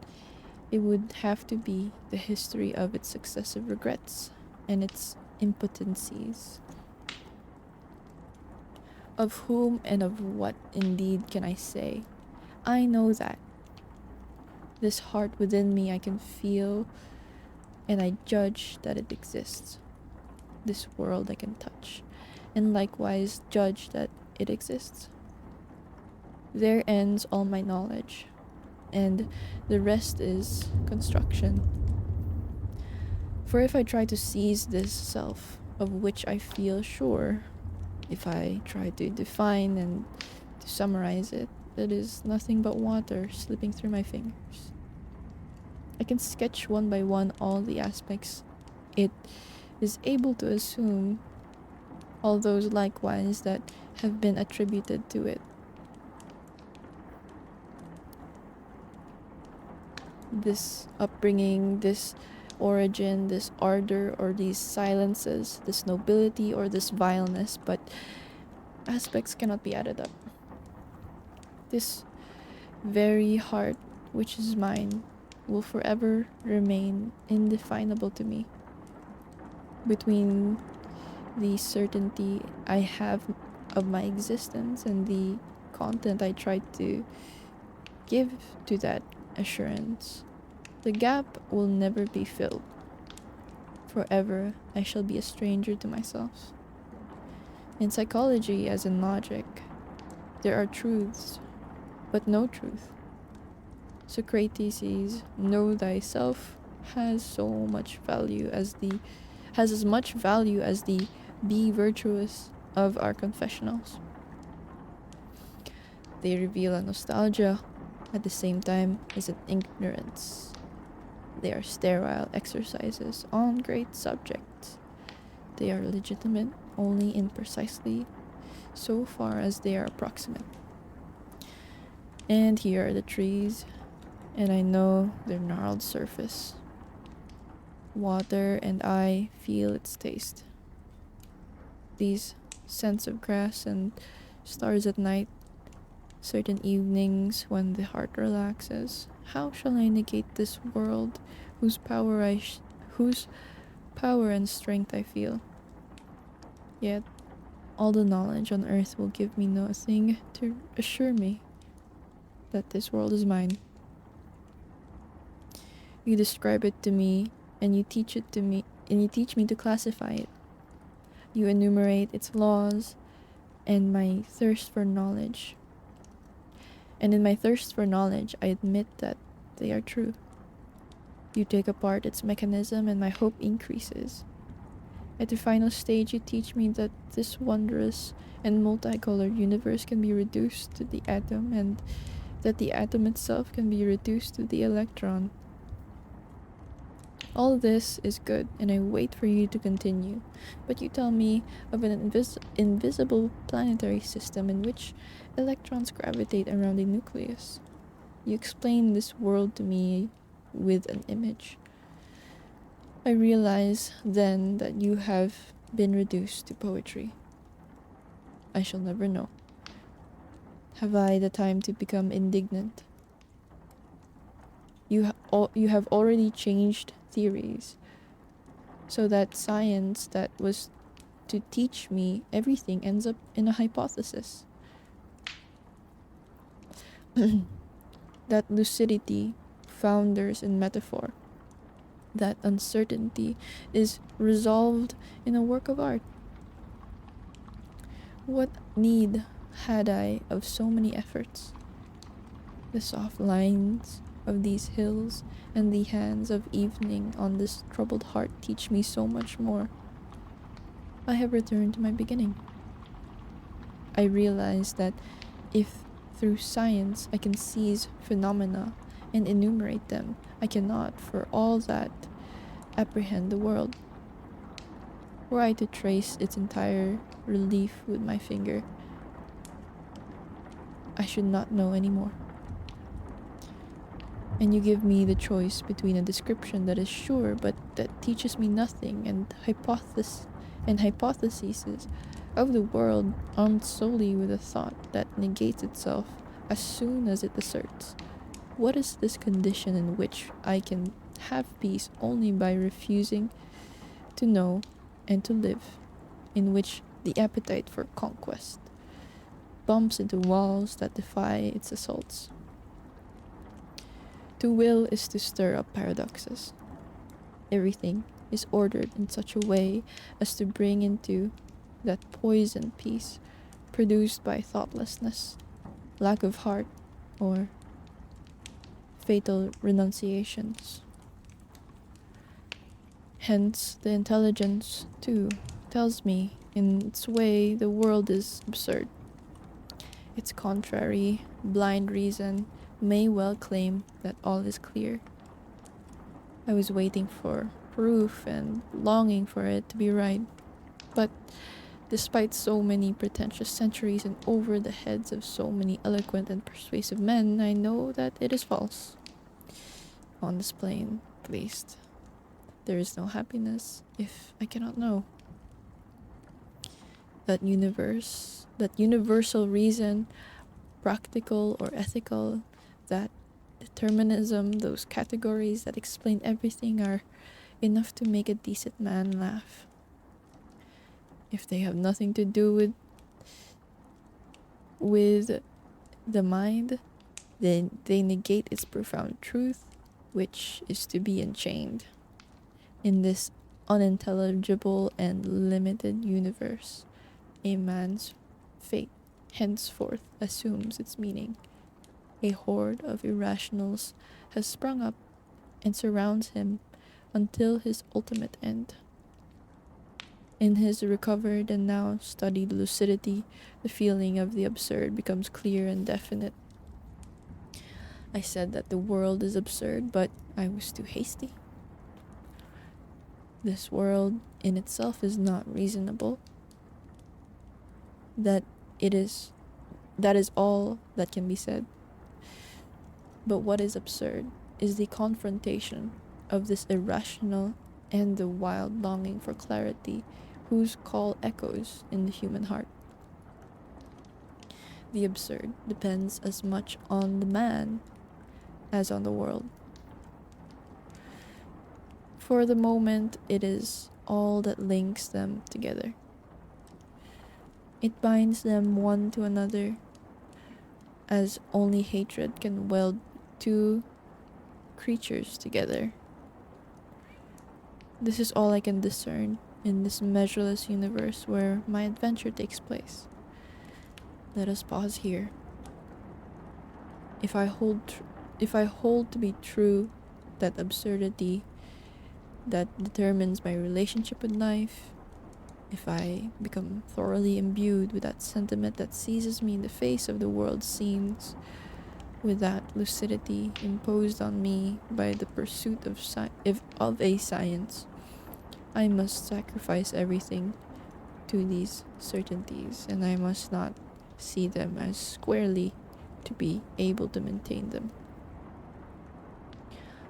it would have to be the history of its successive regrets and its impotencies. Of whom and of what indeed can I say? I know that. This heart within me I can feel, and I judge that it exists. This world I can touch, and likewise judge that it exists. There ends all my knowledge, and the rest is construction. For if I try to seize this self of which I feel sure, if I try to define and to summarize it, it is nothing but water slipping through my fingers. I can sketch one by one all the aspects it is able to assume, all those likewise that have been attributed to it. This upbringing, this origin, this ardor, or these silences, this nobility or this vileness, but aspects cannot be added up. This very heart which is mine will forever remain indefinable to me. Between the certainty I have of my existence and the content I try to give to that assurance, the gap will never be filled. Forever, I shall be a stranger to myself. In psychology, as in logic, there are truths, but no truth. Socrates' "Know thyself" has so much value as the has as much value as the "Be virtuous" of our confessionals. They reveal a nostalgia at the same time as an ignorance. They are sterile exercises on great subjects. They are legitimate only in precisely so far as they are approximate. And here are the trees, and I know their gnarled surface. Water and I feel its taste. These scents of grass and stars at night, certain evenings when the heart relaxes. How shall I negate this world whose whose power and strength I feel? Yet all the knowledge on earth will give me nothing to assure me that this world is mine. You describe it to me, and you teach it to me, and you teach me to classify it. You enumerate its laws and my thirst for knowledge. And in my thirst for knowledge, I admit that they are true. You take apart its mechanism, and my hope increases. At the final stage, you teach me that this wondrous and multicolored universe can be reduced to the atom, and that the atom itself can be reduced to the electron. All this is good, and I wait for you to continue. But you tell me of an invisible planetary system in which electrons gravitate around a nucleus. You explain this world to me with an image. I realize then that you have been reduced to poetry. I shall never know. Have I the time to become indignant? You have already changed theories, so that science that was to teach me everything ends up in a hypothesis. That lucidity founders in metaphor. That uncertainty is resolved in a work of art. What need had I of so many efforts? The soft lines of these hills and the hands of evening on this troubled heart teach me so much more. I have returned to my beginning. I realize that if through science I can seize phenomena and enumerate them, I cannot, for all that, apprehend the world. Were I to trace its entire relief with my finger, I should not know any more. And you give me the choice between a description that is sure but that teaches me nothing, and hypotheses of the world armed solely with a thought that negates itself as soon as it asserts. What is this condition in which I can have peace only by refusing to know and to live, in which the appetite for conquest bumps into walls that defy its assaults? To will is to stir up paradoxes. Everything is ordered in such a way as to bring into that poisoned peace produced by thoughtlessness, lack of heart, or fatal renunciations. Hence, the intelligence, too, tells me in its way the world is absurd. Its contrary, blind reason may well claim that all is clear. I was waiting for proof and longing for it to be right, but despite so many pretentious centuries and over the heads of so many eloquent and persuasive men, I know that it is false. On this plane, at least, there is no happiness if I cannot know. That universal reason, practical or ethical, that determinism, those categories that explain everything, are enough to make a decent man laugh. If they have nothing to do with the mind, then they negate its profound truth, which is to be enchained in this unintelligible and limited universe. A man's fate henceforth assumes its meaning. A horde of irrationals has sprung up and surrounds him until his ultimate end. In his recovered and now studied lucidity, the feeling of the absurd becomes clear and definite. I said that the world is absurd, but I was too hasty. This world in itself is not reasonable. That it is that is all that can be said. But what is absurd is the confrontation of this irrational and the wild longing for clarity whose call echoes in the human heart. The absurd depends as much on the man as on the world. For the moment, it is all that links them together. It binds them one to another, as only hatred can weld two creatures together. This is all I can discern in this measureless universe where my adventure takes place. Let us pause here. If I hold to be true that absurdity that determines my relationship with life, if I become thoroughly imbued with that sentiment that seizes me in the face of the world's scenes, with that lucidity imposed on me by the pursuit of a science, I must sacrifice everything to these certainties, and I must not see them as squarely to be able to maintain them.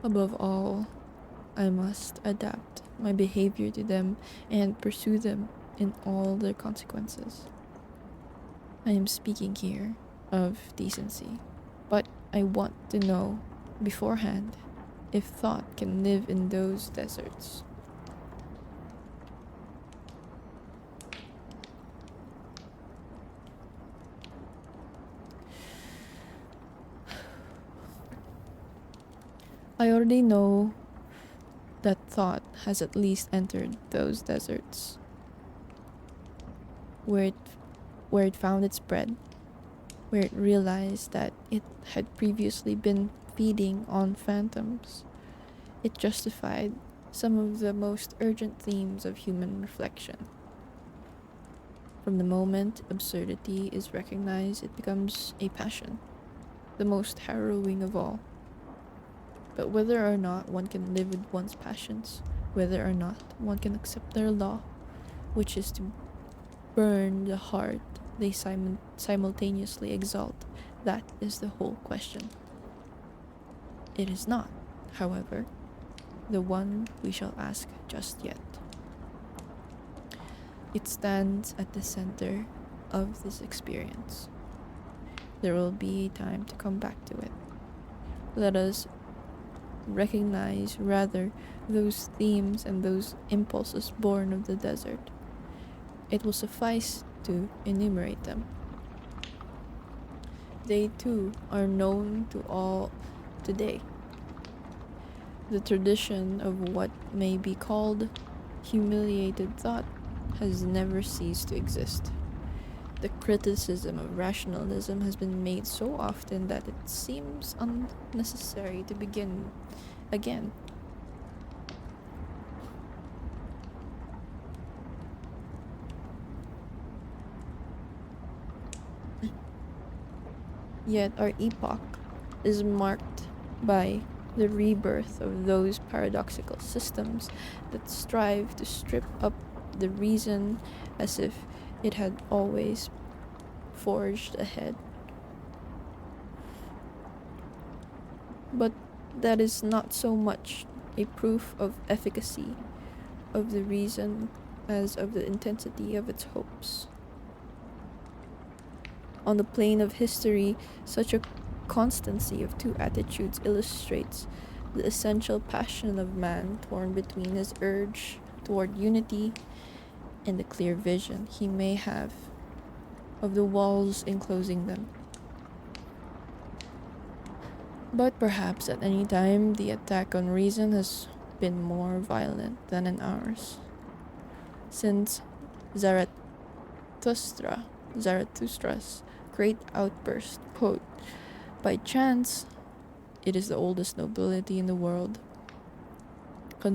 Above all, I must adapt my behavior to them and pursue them in all their consequences. I am speaking here of decency, but I want to know beforehand if thought can live in those deserts. I already know that thought has at least entered those deserts, where it found its bread, where it realized that it had previously been feeding on phantoms. It justified some of the most urgent themes of human reflection. From the moment absurdity is recognized, it becomes a passion, the most harrowing of all. But whether or not one can live with one's passions, whether or not one can accept their law, which is to burn the heart they simultaneously exalt, that is the whole question. It is not, however, the one we shall ask just yet. It stands at the center of this experience. There will be time to come back to it. Let us recognize rather those themes and those impulses born of the desert. It will suffice to enumerate them. They too are known to all today. The tradition of what may be called humiliated thought has never ceased to exist. The criticism of rationalism has been made so often that it seems unnecessary to begin again. Yet our epoch is marked by the rebirth of those paradoxical systems that strive to strip up the reason as if it had always forged ahead. But that is not so much a proof of efficacy of the reason as of the intensity of its hopes. On the plane of history, such a constancy of two attitudes illustrates the essential passion of man, torn between his urge toward unity and the clear vision he may have of the walls enclosing them. But perhaps at any time the attack on reason has been more violent than in ours. Since Zarathustra's great outburst, quote, "By chance, it is the oldest nobility in the world. I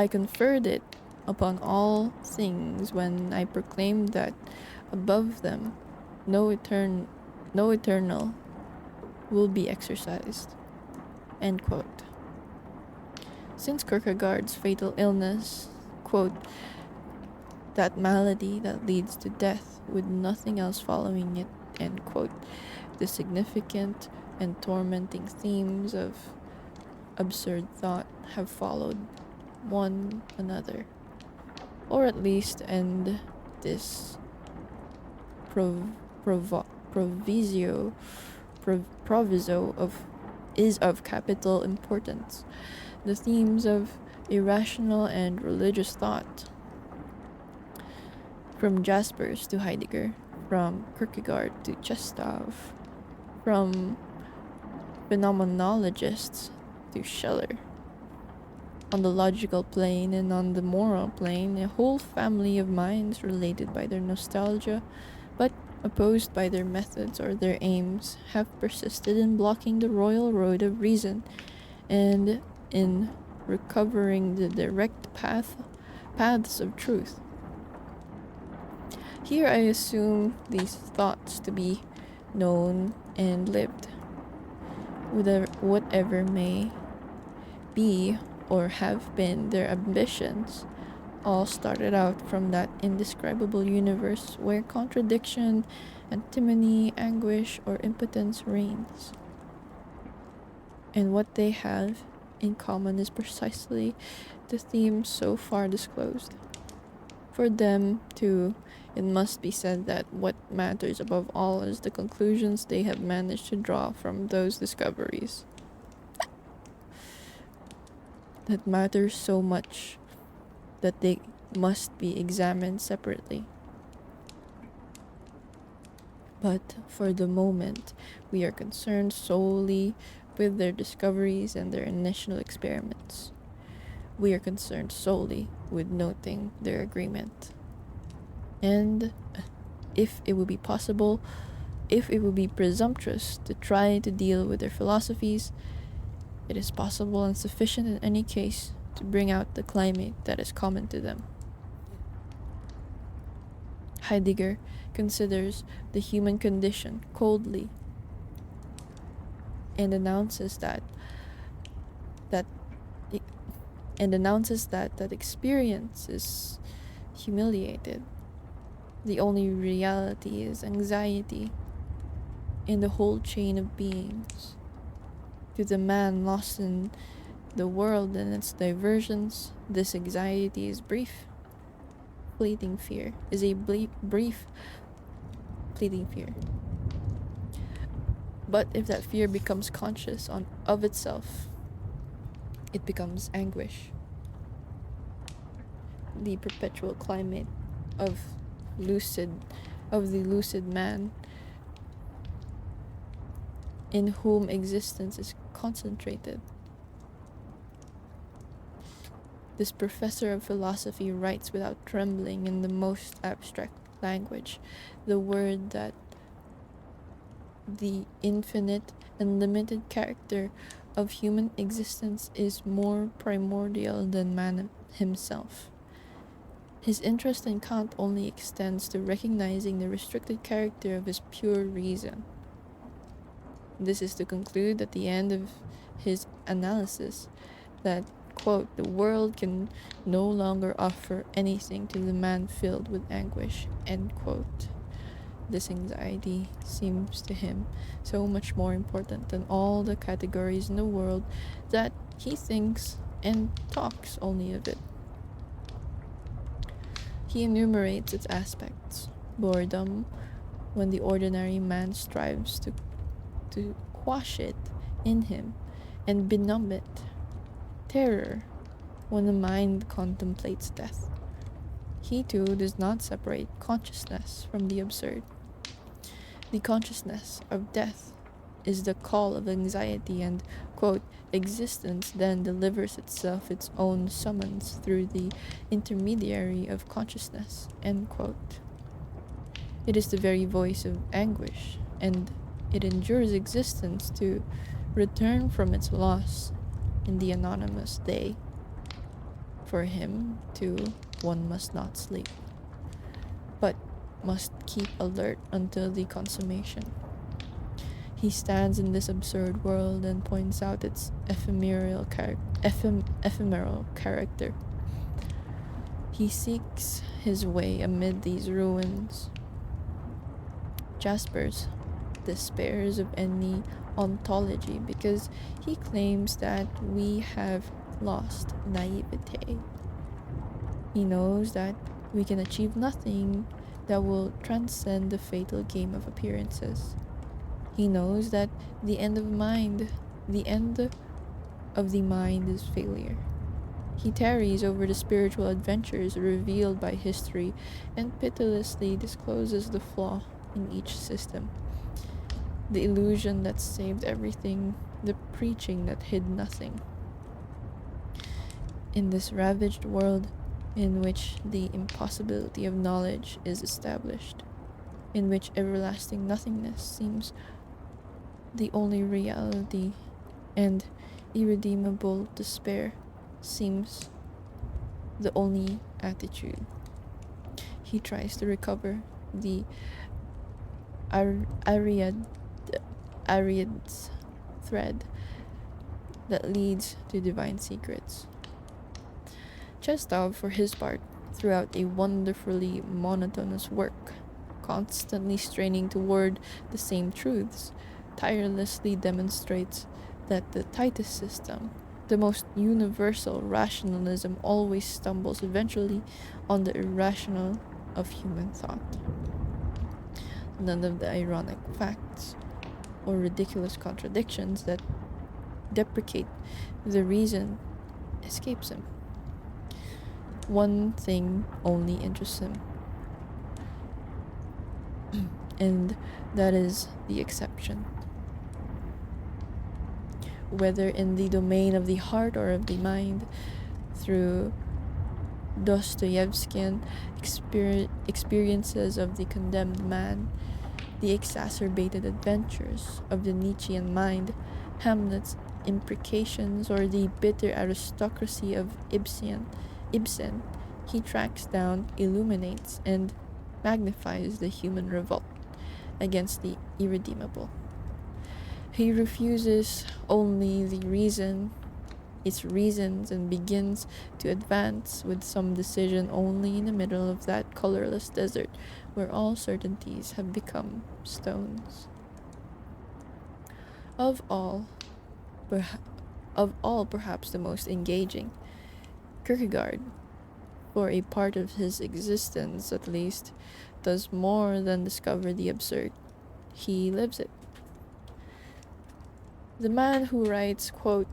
conferred it upon all things when I proclaimed that above them no eternal will be exercised." End quote. Since Kierkegaard's fatal illness, quote, "that malady that leads to death with nothing else following it," end quote, the significant and tormenting themes of absurd thought have followed one another, or at least end this proviso is of capital importance. The themes of irrational and religious thought, from Jaspers to Heidegger, from Kierkegaard to Chestov, from phenomenologists to Schiller. On the logical plane and on the moral plane, a whole family of minds related by their nostalgia, but opposed by their methods or their aims, have persisted in blocking the royal road of reason and in recovering the direct paths of truth. Here I assume these thoughts to be known and lived. Whatever may be or have been their ambitions, all started out from that indescribable universe where contradiction, antimony, anguish, or impotence reigns. And what they have in common is precisely the theme so far disclosed. For them, too, it must be said that what matters above all is the conclusions they have managed to draw from those discoveries. That matters so much that they must be examined separately. But for the moment, we are concerned solely with their discoveries and their initial experiments. We are concerned solely with noting their agreement. And if it would be possible, if it would be presumptuous to try to deal with their philosophies, it is possible and sufficient in any case to bring out the climate that is common to them. Heidegger considers the human condition coldly and announces that experience is humiliated. The only reality is anxiety in the whole chain of beings. To the man lost in the world and its diversions, this anxiety is fleeting fear. But if that fear becomes conscious of itself, it becomes anguish. The perpetual climate of the lucid man, in whom existence is concentrated. This professor of philosophy writes without trembling in the most abstract language the word that the infinite and limited character of human existence is more primordial than man himself. His interest in Kant only extends to recognizing the restricted character of his pure reason. This is to conclude at the end of his analysis that, quote, "the world can no longer offer anything to the man filled with anguish," end quote. This anxiety seems to him so much more important than all the categories in the world that he thinks and talks only of it. He enumerates its aspects: boredom, when the ordinary man strives to quash it in him and benumb it. Terror when the mind contemplates death. He too does not separate consciousness from the absurd. The consciousness of death is the call of anxiety, and, quote, existence then delivers itself its own summons through the intermediary of consciousness, end quote. It is the very voice of anguish, and it endures existence to return from its loss in the anonymous day. For him, too, one must not sleep, but must keep alert until the consummation. He stands in this absurd world and points out its ephemeral character. He seeks his way amid these ruins. Jaspers despairs of any ontology because he claims that we have lost naivete. He knows that we can achieve nothing that will transcend the fatal game of appearances. He knows that the end of the mind is failure. He tarries over the spiritual adventures revealed by history and pitilessly discloses the flaw in each system. The illusion that saved everything, the preaching that hid nothing. In this ravaged world, in which the impossibility of knowledge is established, in which everlasting nothingness seems the only reality, and irredeemable despair seems the only attitude, he tries to recover the Ariad's thread that leads to divine secrets. Chestov, for his part, throughout a wonderfully monotonous work, constantly straining toward the same truths, tirelessly demonstrates that the tightest system, the most universal rationalism, always stumbles eventually on the irrational of human thought. None of the ironic facts or ridiculous contradictions that deprecate the reason escapes him. One thing only interests him, and that is the exception. Whether in the domain of the heart or of the mind, through Dostoevskian experiences of the condemned man, the exacerbated adventures of the Nietzschean mind, Hamlet's imprecations, or the bitter aristocracy of Ibsen, he tracks down, illuminates, and magnifies the human revolt against the irredeemable. He refuses only the reason, its reasons, and begins to advance with some decision only in the middle of that colorless desert where all certainties have become stones. Of all, perhaps the most engaging, Kierkegaard, for a part of his existence at least, does more than discover the absurd. He lives it. The man who writes, quote,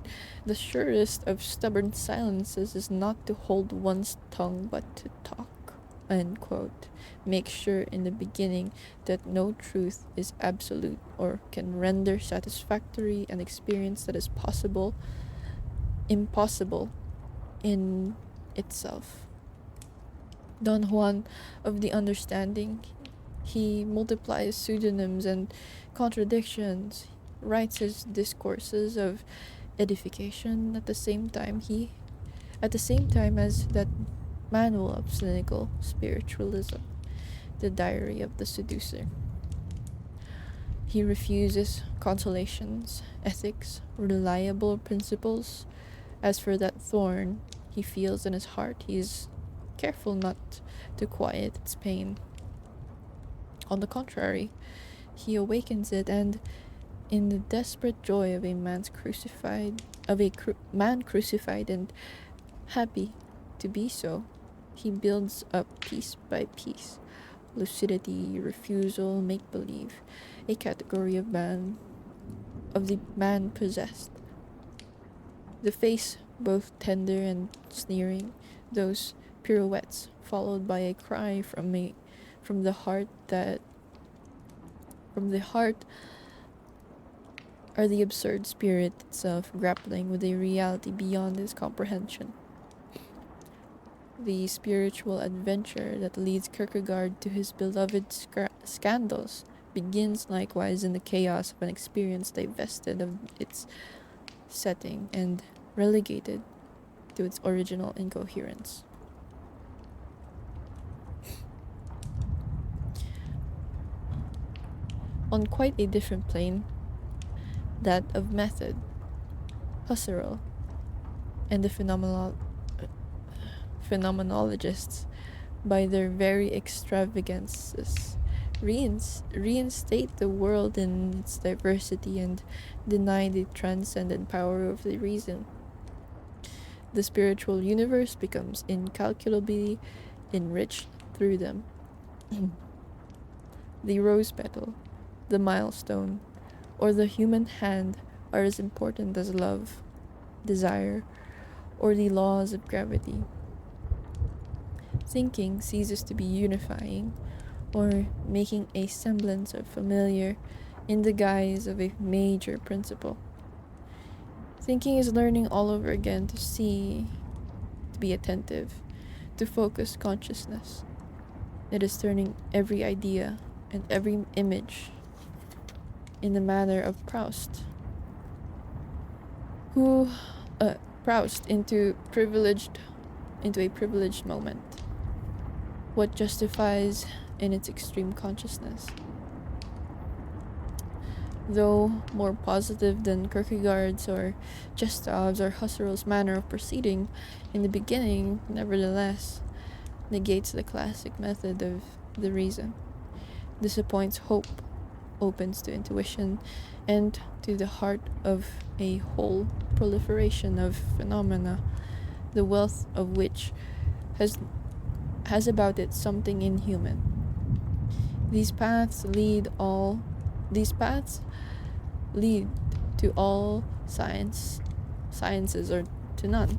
the surest of stubborn silences is not to hold one's tongue but to talk, end quote, makes sure in the beginning that no truth is absolute or can render satisfactory an experience that is impossible in itself. Don Juan of the understanding, he multiplies pseudonyms and contradictions, writes his discourses of edification at the same time as that manual of cynical spiritualism, the diary of the seducer. He refuses consolations, ethics, reliable principles. As for that thorn he feels in his heart, he is careful not to quiet its pain. On the contrary, he awakens it, and in the desperate joy of a man crucified and happy to be so, he builds up piece by piece lucidity, refusal, make believe, a category of the man possessed. The face both tender and sneering, those pirouettes followed by a cry from the heart that from the heart are the absurd spirit itself grappling with a reality beyond his comprehension. The spiritual adventure that leads Kierkegaard to his beloved scandals begins likewise in the chaos of an experience divested of its setting and relegated to its original incoherence. On quite a different plane, that of method, Husserl, and the phenomenologists, by their very extravagances, reinstate the world in its diversity and deny the transcendent power of the reason. The spiritual universe becomes incalculably enriched through them. The rose petal, the milestone, or the human hand are as important as love, desire, or the laws of gravity. Thinking ceases to be unifying, or making a semblance of familiar in the guise of a major principle. Thinking is learning all over again to see, to be attentive, to focus consciousness. It is turning every idea and every image in the manner of Proust, who Proust into a privileged moment. What justifies in its extreme consciousness. Though more positive than Kierkegaard's or Gustav's or Husserl's manner of proceeding, in the beginning, nevertheless, negates the classic method of the reason, disappoints hope, opens to intuition, and to the heart of a whole proliferation of phenomena, the wealth of which has about it something inhuman. These paths lead to all sciences or to none.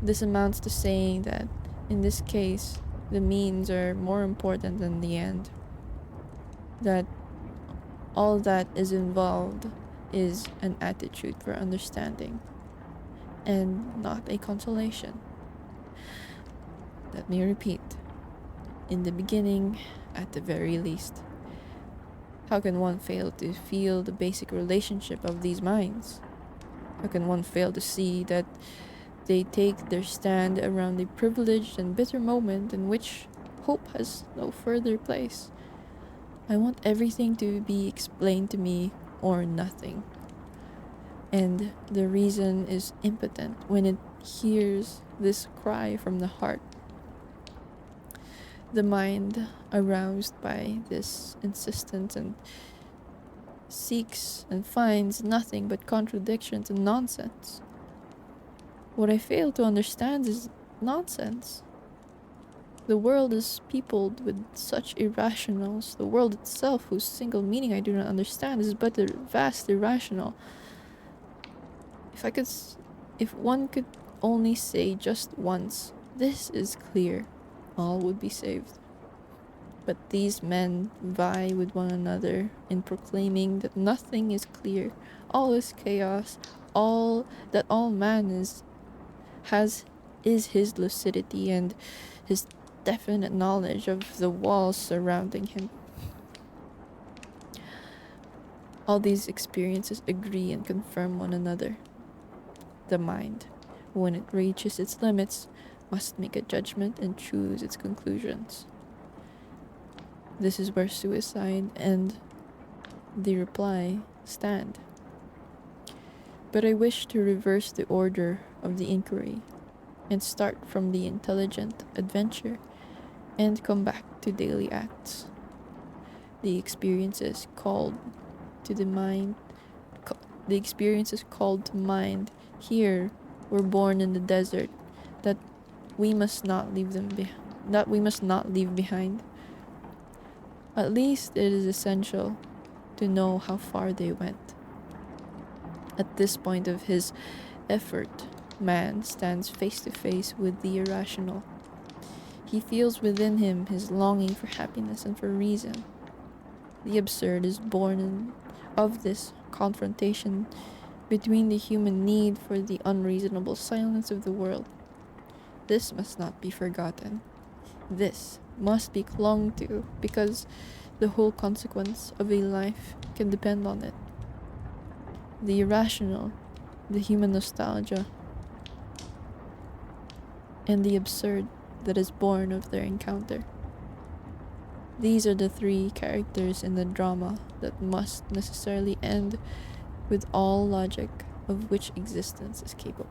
This amounts to saying that in this case the means are more important than the end, that all that is involved is an attitude for understanding and not a consolation. Let me repeat, in the beginning, at the very least. How can one fail to feel the basic relationship of these minds? How can one fail to see that they take their stand around the privileged and bitter moment in which hope has no further place? I want everything to be explained to me or nothing. And the reason is impotent when it hears this cry from the heart. The mind, aroused by this insistence, and seeks and finds nothing but contradictions and nonsense. What I fail to understand is nonsense. The world is peopled with such irrationals. The world itself, whose single meaning I do not understand, is but a vast irrational. If one could only say just once, "This is clear," all would be saved. But these men vie with one another in proclaiming that nothing is clear, all is chaos, all man has is his lucidity and his definite knowledge of the walls surrounding him. All these experiences agree and confirm one another. The mind, when it reaches its limits, must make a judgment and choose its conclusions. This is where suicide and the reply stand. But I wish to reverse the order of the inquiry and start from the intelligent adventure and come back to daily acts. The experiences called to mind here were born in the desert that we must not leave that we must not leave behind. At least it is essential to know how far they went. At this point of his effort, man stands face to face with the irrational. He feels within him his longing for happiness and for reason. The absurd is of this confrontation between the human need for the unreasonable silence of the world. This must not be forgotten. This must be clung to because the whole consequence of a life can depend on it. The irrational, the human nostalgia, and the absurd that is born of their encounter. These are the three characters in the drama that must necessarily end with all logic of which existence is capable.